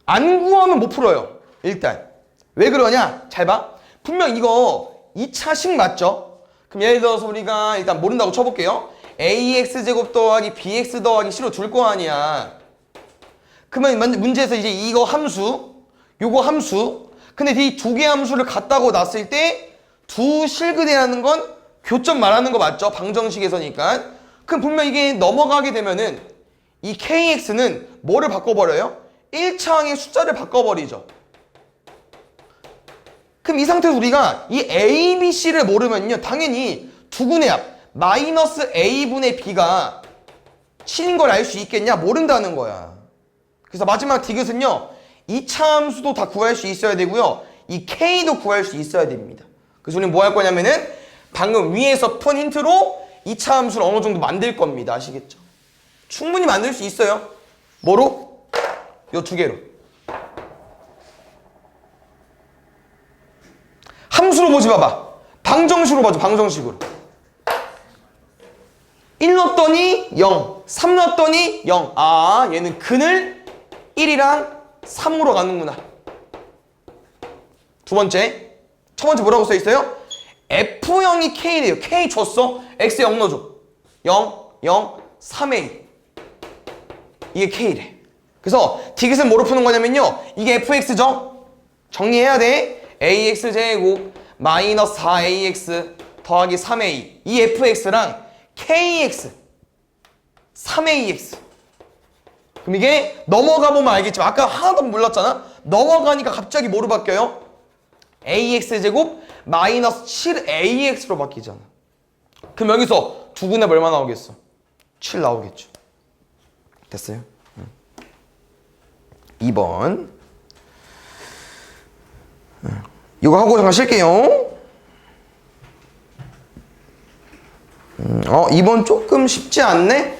안 구하면 못 풀어요. 일단 왜 그러냐? 잘 봐. 분명 이거 2차식 맞죠? 그럼 예를 들어서 우리가 일단 모른다고 쳐볼게요. ax제곱 더하기 bx 더하기 c로 둘 거 아니야. 그러면 문제에서 이제 이거 함수 요거 함수 근데 이 두 개 함수를 갖다고 놨을 때 두 실근이라는 건 교점 말하는 거 맞죠? 방정식에서니까. 그럼 분명 이게 넘어가게 되면은 이 kx는 뭐를 바꿔버려요? 1차항의 숫자를 바꿔버리죠. 그럼 이 상태에서 우리가 이 a, b, c를 모르면요 당연히 두분의 합 마이너스 a분의 b가 7인 걸 알 수 있겠냐? 모른다는 거야. 그래서 마지막 디귿은요. 2차 함수도 다 구할 수 있어야 되고요. 이 K도 구할 수 있어야 됩니다. 그래서 우리는 뭐 할 거냐면은 방금 위에서 푼 힌트로 2차 함수를 어느 정도 만들 겁니다. 아시겠죠? 충분히 만들 수 있어요. 뭐로? 요 두 개로. 함수로 보지 봐봐. 방정식으로 봐줘. 방정식으로. 1 넣었더니 0, 3 넣었더니 0. 아, 얘는 근을 1이랑 3으로 가는구나. 두 번째. 첫 번째 뭐라고 써있어요? F0이 K래요. K 줬어? X 0 넣어줘. 0, 0, 3A. 이게 K래. 그래서 디귿은 뭐로 푸는 거냐면요. 이게 fx죠? 정리해야 돼. ax제곱 마이너스 4ax 더하기 3a. 이 fx랑 kx 3ax. 그럼 이게 넘어가 보면 알겠지만 아까 하나도 몰랐잖아. 넘어가니까 갑자기 뭐로 바뀌어요? ax제곱 마이너스 7ax로 바뀌잖아. 그럼 여기서 두근합 얼마 나오겠어? 7 나오겠죠. 됐어요? 2번. 이거 하고 잠깐 쉴게요. 2번 조금 쉽지 않네?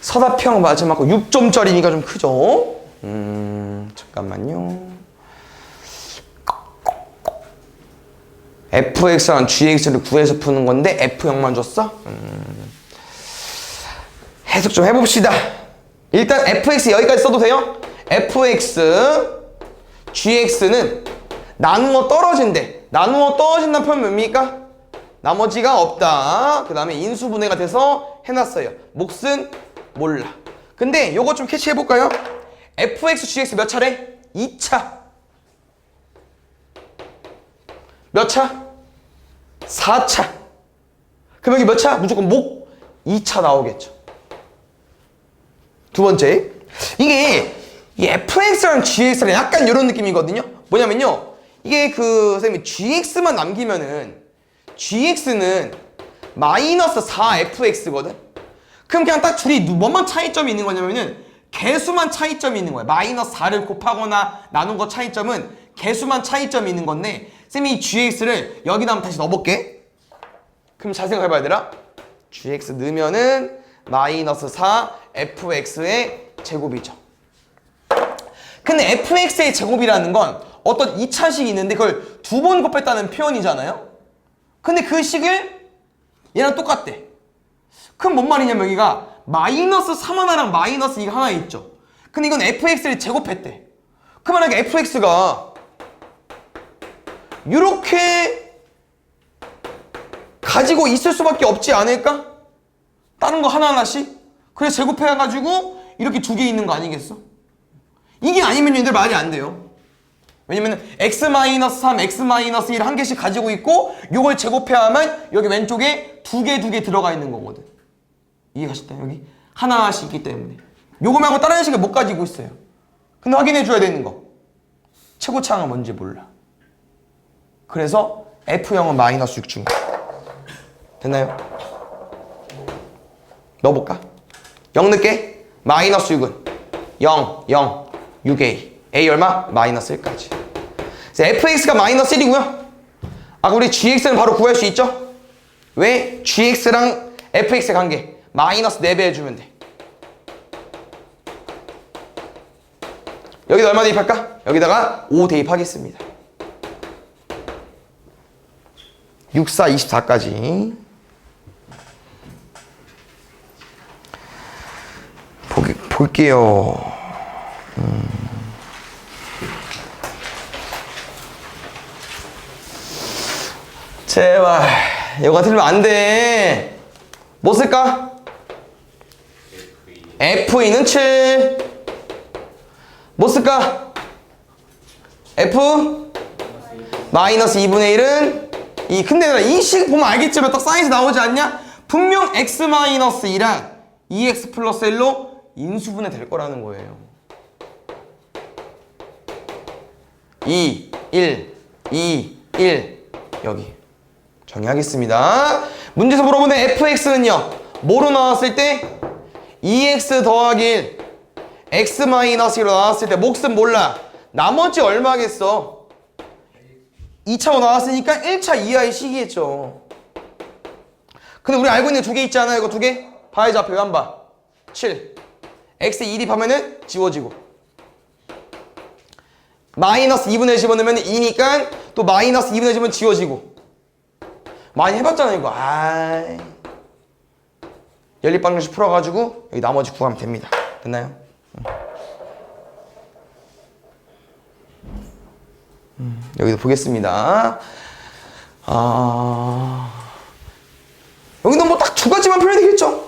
서답형 마지막 거 6점짜리니까 좀 크죠? 잠깐만요. fx랑 gx를 구해서 푸는 건데 f0만 줬어? 해석 좀 해봅시다. 일단 fx 여기까지 써도 돼요? fx, gx는 나누어 떨어진대. 나누어 떨어진다는 표현 뭡니까? 나머지가 없다. 그 다음에 인수분해가 돼서 해놨어요. 몫은 몰라. 근데 요거 좀 캐치해볼까요? fx, gx 몇 차례? 2차. 몇 차? 4차. 그럼 여기 몇 차? 무조건 목 2차 나오겠죠. 두 번째, 이게 이 fx랑 gx랑 약간 이런 느낌이거든요. 뭐냐면요, 이게 선생님이 gx만 남기면은 gx는 마이너스 4fx거든. 그럼 그냥 딱 둘이 뭐만 차이점이 있는 거냐면은 개수만 차이점이 있는 거야. 마이너스 4를 곱하거나 나눈 거 차이점은 개수만 차이점이 있는 건데, 쌤이 이 gx를 여기다 한번 다시 넣어볼게. 그럼 잘 생각해봐야 되라. gx 넣으면은 마이너스 4fx의 제곱이죠. 근데 fx의 제곱이라는 건 어떤 2차식이 있는데 그걸 두 번 곱했다는 표현이잖아요. 근데 그 식을 얘랑 똑같대. 그럼 뭔 말이냐면 여기가 마이너스 3 하나랑 마이너스 2가 하나 있죠. 근데 이건 fx를 제곱했대. 그 만약에 fx가 이렇게 가지고 있을 수밖에 없지 않을까? 다른 거 하나하나씩? 그래서 제곱해가지고 이렇게 두 개 있는 거 아니겠어? 이게 아니면 얘들 말이 안 돼요. 왜냐면 x-3, x-1을 한 개씩 가지고 있고 요걸 제곱해야만 여기 왼쪽에 두 개 들어가 있는 거거든. 이해가셨다? 여기 하나씩 있기 때문에 요거 말고 다른 식을 못 가지고 있어요. 근데 확인해 줘야 되는 거, 최고차항은 뭔지 몰라. 그래서 F0은 마이너스 6 준 거. 됐나요? 넣어볼까? 0 넣을게. 마이너스 6은 0, 0, 6A. A 얼마? 마이너스 1까지. fx가 마이너스 1이고요. 아까 우리 gx는 바로 구할 수 있죠? 왜? gx랑 fx의 관계 마이너스 4배 해주면 돼. 여기다 얼마 대입할까? 여기다가 5 대입하겠습니다. 6, 4, 24까지. 볼게요. 제발 이거 틀리면 안 돼. 뭐 쓸까? F2는 7. 뭐 쓸까? F 마이너스 2분의 1은 2. 근데 얘들아 이 식 보면 알겠지만 딱 사이즈 나오지 않냐? 분명 x 마이너스 2랑 2x 플러스 1로 인수분해 될 거라는 거예요. 2, 1, 2, 1 여기 정리하겠습니다. 문제에서 물어보는 fx는요 뭐로 나왔을 때 2x 더하기 1 x-1로 나왔을 때 몫은 몰라. 나머지 얼마겠어? 2차로 나왔으니까 1차 이하의 식이겠죠. 근데 우리 알고 있는 두 개 있잖아요. 이거 두 개? 봐야지 앞에 왜 안 봐? 7. x 2 대입하면은 지워지고. 마이너스 2분의 집어넣으면 2니까 또 마이너스 2분의 집은 지워지고. 많이 해봤잖아요 이거. 아이. 연립방정식 풀어가지고 여기 나머지 구하면 됩니다. 됐나요? 여기도 보겠습니다. 여기도 뭐 딱 두 가지만 풀면 되겠죠?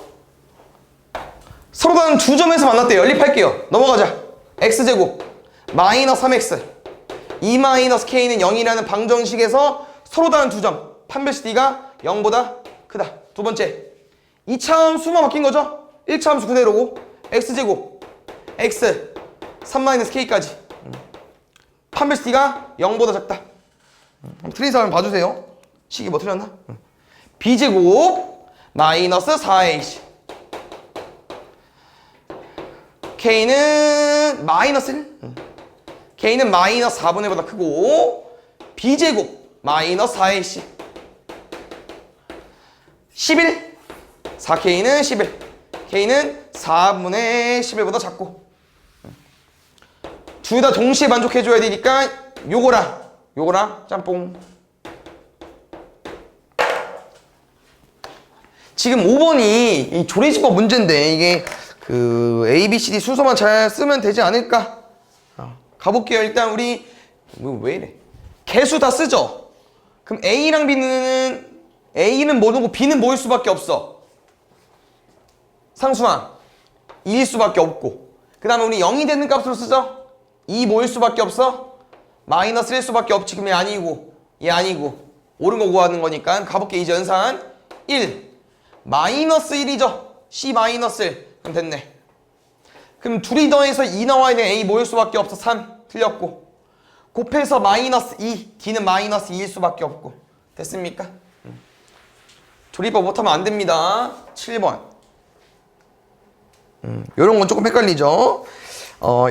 서로 다른 두 점에서 만났대요. 연립할게요. 넘어가자. x제곱 마이너스 3x 2 마이너스 k는 0이라는 방정식에서 서로 다른 두 점 판별식 d가 0보다 크다. 두 번째 2차 함수만 바뀐 거죠? 1차 함수 그대로고 x제곱 x 3 마이너스 k까지 판별식 d가 0보다 작다. 틀린 사람 봐주세요. 식이 뭐 틀렸나? b제곱 마이너스 4ac k는 마이너스 1 k는 마이너스 4분의 1보다 크고 b제곱 마이너스 4ac 11 4k는 11 k는 4분의 11보다 작고 둘 다 동시에 만족해줘야 되니까 요거랑 짬뽕. 지금 5번이 이 조리집법 문제인데 이게 그 A, B, C, D 순서만 잘 쓰면 되지 않을까? 가볼게요. 일단 우리 왜 이래? 개수 다 쓰죠? 그럼 A랑 A는 뭐고 B는 뭐일 수밖에 없어? 상수항 2일 수밖에 없고 그 다음에 우리 0이 되는 값으로 쓰죠? 2 뭐일 수밖에 없어? 마이너스 1일 수밖에 없지. 그럼 얘 아니고 옳은 거 구하는 거니까 가볼게. 이제 연산 1 마이너스 1이죠. C 마이너스 1 그럼 됐네. 그럼 둘이 더해서 2 나와야 되는 A 뭐일 수밖에 없어? 3 틀렸고 곱해서 마이너스 2 D는 마이너스 2일 수밖에 없고 됐습니까? 조리법 못하면 안 됩니다. 7번 요런 건 조금 헷갈리죠.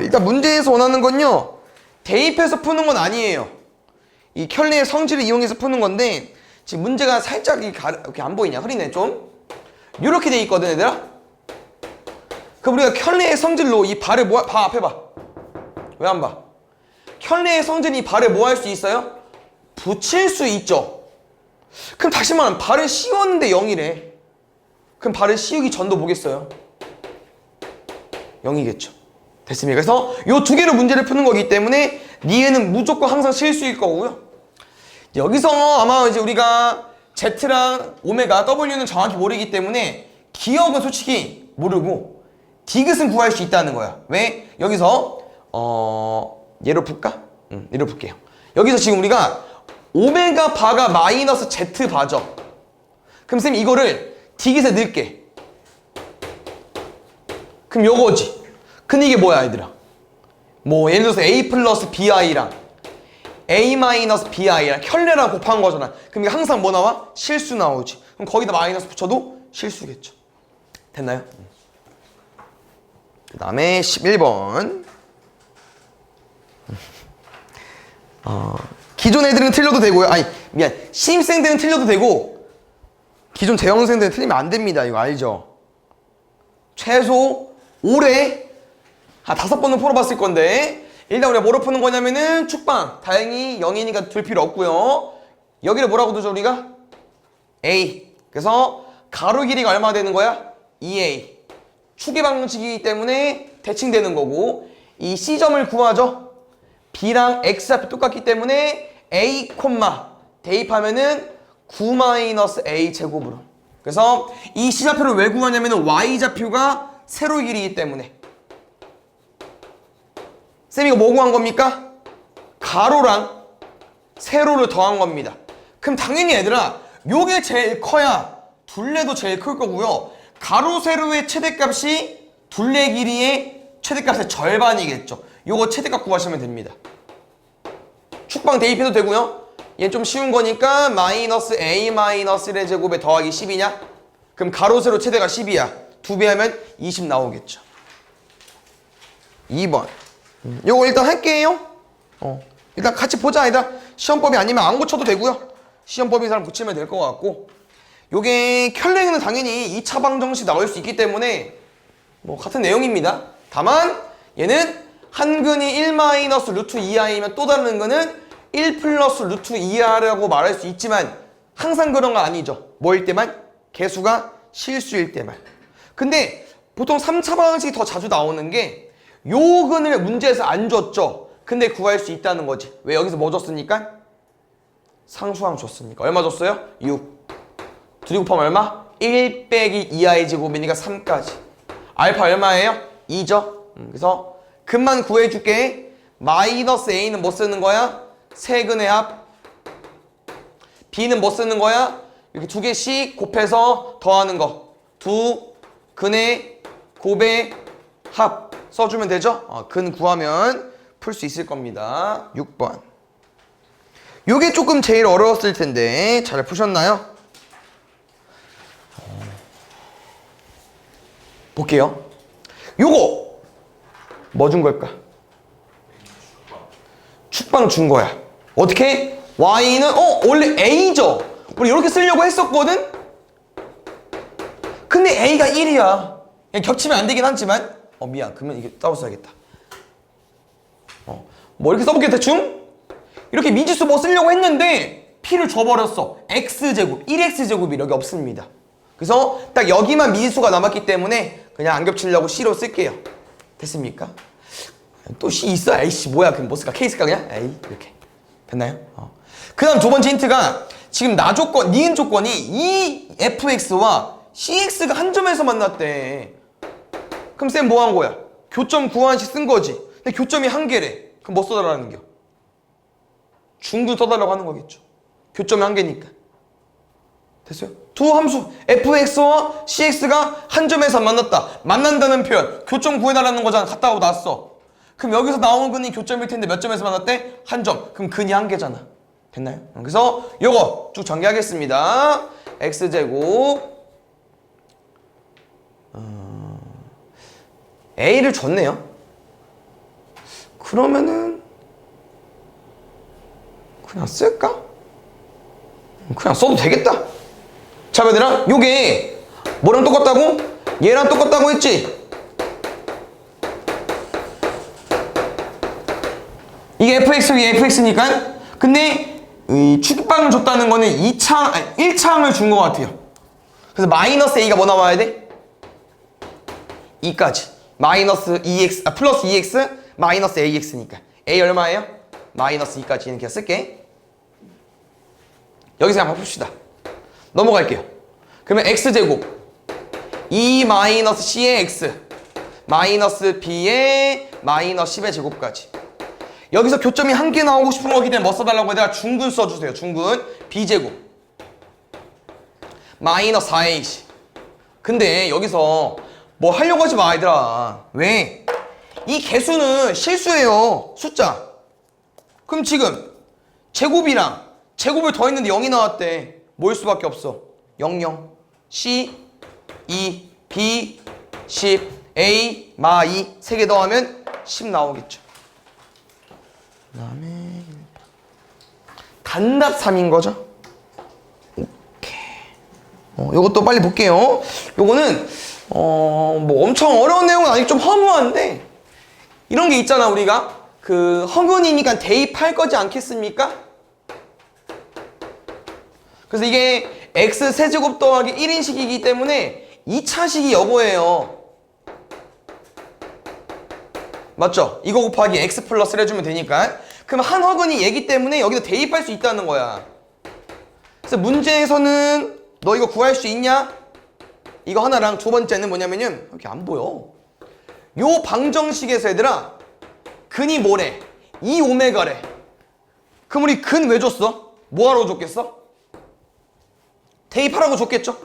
일단 문제에서 원하는 건요 대입해서 푸는 건 아니에요. 이 켤레의 성질을 이용해서 푸는 건데 지금 문제가 살짝 이렇게 안 보이냐? 흐리네 좀. 이렇게 돼 있거든 얘들아. 그럼 우리가 켤레의 성질로 이 발을 봐 앞에 봐. 왜 안 봐? 켤레의 성질이 이 발을 뭐 할 수 있어요? 붙일 수 있죠. 그럼 다시 말하면 발을 씌웠는데 0이래. 그럼 발을 씌우기 전도 뭐겠어요? 0이겠죠. 됐습니까? 그래서 요 두 개로 문제를 푸는 거기 때문에 니에는 무조건 항상 실수일 거고요. 여기서 아마 이제 우리가 Z랑 오메가, W는 정확히 모르기 때문에 기억은 솔직히 모르고 디귿은 구할 수 있다는 거야. 왜? 여기서 얘로 풀까? 얘로 풀게요. 여기서 지금 우리가 오메가 바가 마이너스 Z 바죠. 그럼 쌤 이거를 디귿에 넣을게. 그럼 요거지. 근데 이게 뭐야 얘들아? 뭐 예를 들어서 A 플러스 BI랑 A 마이너스 BI랑 켤레랑 곱한 거잖아. 그럼 이게 항상 뭐 나와? 실수 나오지. 그럼 거기다 마이너스 붙여도 실수겠죠. 됐나요? 그 다음에 11번 기존 애들은 틀려도 되고요. 아니 미안, 신입생들은 틀려도 되고 기존 재형생들은 틀리면 안 됩니다. 이거 알죠? 최소 올해 한 5번은 풀어봤을 건데 일단 우리가 뭐로 푸는 거냐면은 축방 다행히 0이니까 둘 필요 없고요. 여기를 뭐라고 두죠 우리가? A. 그래서 가로 길이가 얼마 되는 거야? 2A. 추계 방정식이기 때문에 대칭되는 거고 이 C점을 구하죠. B랑 X좌표 똑같기 때문에 A, 대입하면은 9-A 제곱으로. 그래서 이 C좌표를 왜 구하냐면은 Y좌표가 세로 길이기 때문에. 쌤 이거 뭐 구한 겁니까? 가로랑 세로를 더한 겁니다. 그럼 당연히 얘들아 요게 제일 커야 둘레도 제일 클 거고요. 가로 세로의 최대값이 둘레 길이의 최대값의 절반이겠죠. 요거 최대값 구하시면 됩니다. 축방 대입해도 되고요. 얘 좀 쉬운 거니까 마이너스 A 마이너스 1의 제곱에 더하기 10이냐? 그럼 가로 세로 최대가 10이야. 2배 하면 20 나오겠죠. 2번. 요거 일단 할게요. 일단 같이 보자, 얘들아. 시험법이 아니면 안 고쳐도 되고요. 시험법인 사람 고치면 될 것 같고. 요게 켤레는 당연히 2차 방정식 나올 수 있기 때문에 뭐 같은 내용입니다. 다만 얘는 한 근이 1 마이너스 루트 2i면 또 다른 근은 1 플러스 루트 2i라고 말할 수 있지만 항상 그런 거 아니죠. 뭐일 때만? 개수가 실수일 때만. 근데 보통 3차 방정식이 더 자주 나오는 게 요 근을 문제에서 안 줬죠. 근데 구할 수 있다는 거지. 왜? 여기서 뭐 줬으니까? 상수항 줬으니까. 얼마 줬어요? 6. 둘이 곱하면 얼마? 1 빼기 2i 제곱이니까 3까지. 알파 얼마예요? 2죠. 그래서 근만 구해줄게. 마이너스 a는 뭐 쓰는 거야? 세 근의 합. b는 뭐 쓰는 거야? 이렇게 두 개씩 곱해서 더하는 거. 두 근의 곱의 합 써주면 되죠? 근 구하면 풀 수 있을 겁니다. 6번. 요게 조금 제일 어려웠을 텐데 잘 푸셨나요? 볼게요. 요거 뭐 준 걸까? 축방 준 거야. 어떻게? y는 원래 a죠. 우리 이렇게 쓰려고 했었거든? 근데 a가 1이야. 그냥 겹치면 안 되긴 하지만 미안. 그러면 이게 따로 써야겠다. 뭐 이렇게 써볼게 대충? 이렇게 미지수 뭐 쓰려고 했는데 p를 줘버렸어. x제곱, 1x제곱이 여기 없습니다. 그래서 딱 여기만 미지수가 남았기 때문에 그냥 안 겹치려고 c로 쓸게요. 됐습니까? 또 c 있어? 에이씨 뭐야 그럼 뭐 쓸까? k 쓸까 그냥? 에이 이렇게 됐나요? 그 다음 두 번째 힌트가 지금 나 조건, 니은 조건이 이 fx와 cx가 한 점에서 만났대. 그럼 쌤 뭐 한 거야? 교점 구하나씩 쓴 거지. 근데 교점이 한 개래. 그럼 뭐 써달라는 겨? 중근 써달라고 하는 거겠죠. 교점이 한 개니까. 됐어요? 두 함수 fx와 cx가 한 점에서 만났다. 만난다는 표현. 교점 구해달라는 거잖아. 갔다 오고 났어. 그럼 여기서 나오는 근이 교점일 텐데 몇 점에서 만났대? 한 점. 그럼 근이 한 개잖아. 됐나요? 그래서 요거 쭉 전개하겠습니다. x제곱 a를 줬네요. 그러면은 그냥 쓸까? 그냥 써도 되겠다. 자, 얘들아, 요게 뭐랑 똑같다고? 얘랑 똑같다고 했지? 이게 fx, 이게 fx니까. 근데 이 축방을 줬다는 거는 1차항을 준 것 같아요. 그래서 마이너스 a가 뭐 나와야 돼? 2까지. 마이너스 2x, 플러스 2x, 마이너스 ax니까. a 얼마예요? 마이너스 2까지 이렇게 쓸게. 여기서 한번 봅시다. 넘어갈게요. 그러면 x제곱 2 마이너스 c의 x 마이너스 b의 마이너스 10의 제곱까지. 여기서 교점이 한 개 나오고 싶은 거기 때문에 뭐 써달라고 해야 중근 써주세요. 중근 b제곱 마이너스 4ac. 근데 여기서 뭐 하려고 하지 마 얘들아. 왜? 이 개수는 실수예요. 숫자. 그럼 지금 제곱이랑 제곱을 더했는데 0이 나왔대. 뭐일 수밖에 없어? 0, 0 C, 2, B, 10 A, 마 2 세 개 더하면 10 나오겠죠. 그 다음에 단답 3인 거죠. 오케이. 요것도 빨리 볼게요. 요거는 뭐 엄청 어려운 내용은 아니고 좀 허무한데 이런 게 있잖아. 우리가 그 허근이니까 대입할 거지 않겠습니까? 그래서 이게 x 세제곱 더하기 1인식이기 때문에 2차식이 여거예요. 맞죠? 이거 곱하기 x 플러스를 해주면 되니까. 그럼 한 허근이 얘기 때문에 여기다 대입할 수 있다는 거야. 그래서 문제에서는 너 이거 구할 수 있냐? 이거 하나랑 두 번째는 뭐냐면은 이렇게 안 보여. 요 방정식에서 얘들아 근이 뭐래? 2오메가래. 그럼 우리 근 왜 줬어? 뭐하러 줬겠어? 대입하라고 줬겠죠?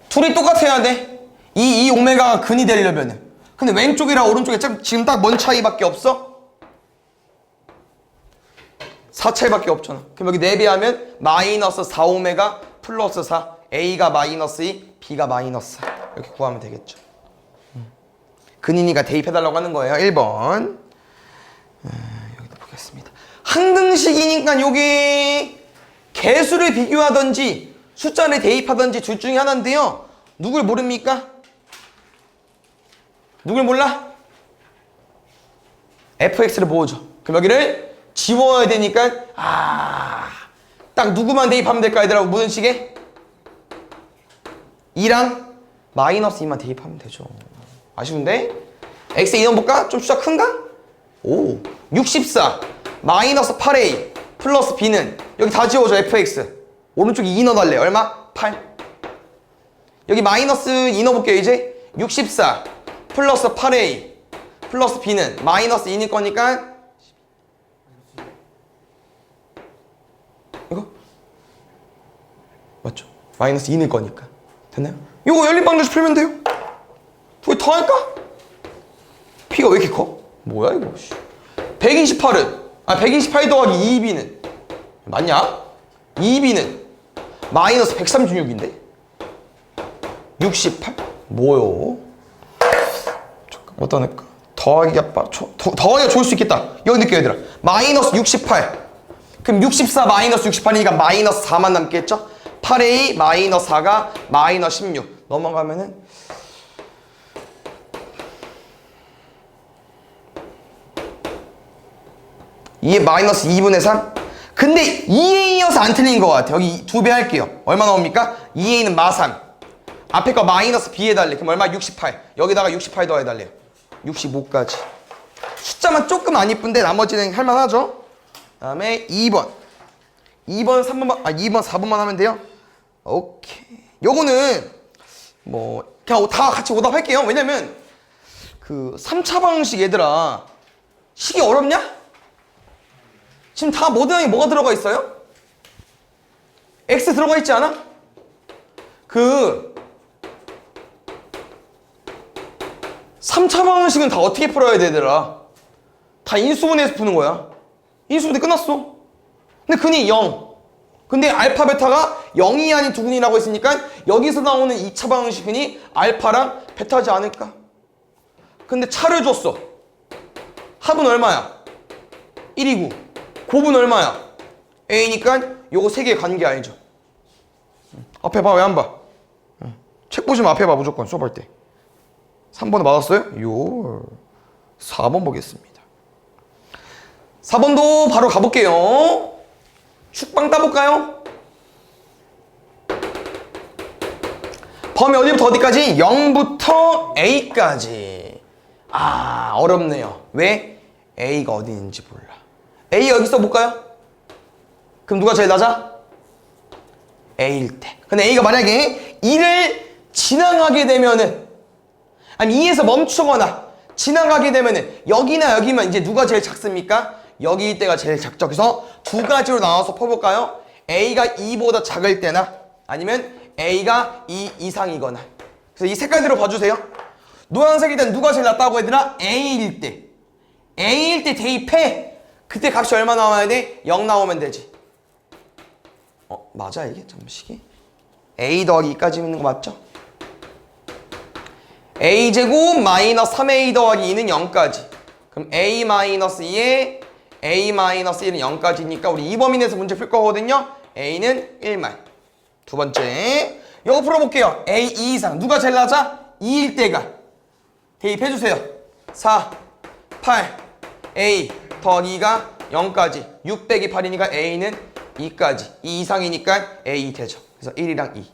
둘이 똑같아야 돼. 이 2오메가가 근이 되려면은. 근데 왼쪽이랑 오른쪽에 지금 딱 뭔 차이밖에 없어? 4 차이밖에 없잖아. 그럼 여기 4배하면 마이너스 4오메가 플러스 4 A가 마이너스 2 B가 마이너스 4 이렇게 구하면 되겠죠. 근인이가 대입해달라고 하는 거예요. 1번 여기다 보겠습니다. 항등식이니까 요게 개수를 비교하든지 숫자를 대입하든지 둘 중에 하나인데요. 누굴 모릅니까? 누굴 몰라? fx를 모으죠. 그럼 여기를 지워야 되니까 딱 누구만 대입하면 될까 얘들아? 무슨 식에? 2랑 마이너스 2만 대입하면 되죠. 아쉬운데? x의 인원 볼까? 좀 숫자 큰가? 오 64 마이너스 8a 플러스 b는 여기 다 지워줘. fx 오른쪽에 2 넣어달래. 얼마? 8 여기 마이너스 2 넣어볼게요. 이제 64 플러스 8a 플러스 b는 마이너스 2일 거니까 이거? 맞죠? 마이너스 2일 거니까 됐나요? 이거 연립방정식 풀면 돼요. 두 개 더 할까? P가 왜 이렇게 커? 뭐야 이거 128은 128 더하기 2b는 맞냐? 2b는 마이너스 136인데 68? 뭐요? 잠깐 어디다 넣을까? 더하기가 좋을 수 있겠다. 여기 넣을게요 얘들아. 마이너스 68 그럼 64 마이너스 68이니까 마이너스 4만 남겠죠? 8a 마이너스 4가 마이너스 16 넘어가면은 이게 마이너스 2분의 3 근데 2a여서 안 틀린 것 같아. 여기 2배 할게요. 얼마 나옵니까? 2a는 마3 앞에 거 마이너스 b 해달래. 그럼 얼마? 68 여기다가 68 더해달래요. 65까지 숫자만 조금 안 이쁜데 나머지는 할만하죠? 그 다음에 2번 3번만 2번 4번만 하면 돼요. 오케이 요거는 뭐 그냥 다 같이 오답할게요. 왜냐면 그 3차 방식 얘들아 식이 어렵냐? 지금 다 모든 뭐가 들어가 있어요? X 들어가 있지 않아? 그 3차 방식은 다 어떻게 풀어야 되더라? 다 인수분해에서 푸는 거야. 인수분해 끝났어. 근데 근이 0. 근데 알파 베타가 0이 아닌 두 근이라고 했으니까 여기서 나오는 2차 방식 근이 알파랑 베타지 않을까? 근데 차를 줬어. 합은 얼마야? 1이고 곱은 얼마야? A니까 요거 세 개의 관계 알죠? 앞에 봐. 왜 안 봐? 책 보시면 앞에 봐. 무조건 수업할 때 3번에 맞았어요? 요 4번 보겠습니다. 4번도 바로 가볼게요. 축방 따볼까요? 범위 어디부터 어디까지? 0부터 A까지. 어렵네요. 왜? A가 어디 있는지 몰라. A 여기 써볼까요? 그럼 누가 제일 낮아? A일 때. 근데 A가 만약에 2를 지나가게 되면은 아니 2에서 멈추거나 지나가게 되면은 여기나 여기면 이제 누가 제일 작습니까? 여기일 때가 제일 작죠. 그래서 두 가지로 나눠서 퍼볼까요? A가 2보다 작을 때나 아니면 A가 2 이상이거나. 그래서 이 색깔대로 봐주세요. 노란색일 땐 누가 제일 낮다고 얘들아? A일 때. A일 때 대입해. 그때 값이 얼마 나와야 돼? 0 나오면 되지. 맞아 이게? 잠시기 A 더하기 2까지 있는 거 맞죠? A제곱 마이너스 3A 더하기 2는 0까지. 그럼 A 마이너스 2에 A 마이너스 1은 0까지니까 우리 2범위 내에서 문제 풀 거거든요. A는 1만. 두 번째 이거 풀어볼게요. A 2 이상 누가 제일 낮아? 2일 때가 대입해주세요. 4 8 A 더하기 2가 0까지 6 빼기 8이니까 A는 2까지 2 이상이니까 A 되죠. 그래서 1이랑 2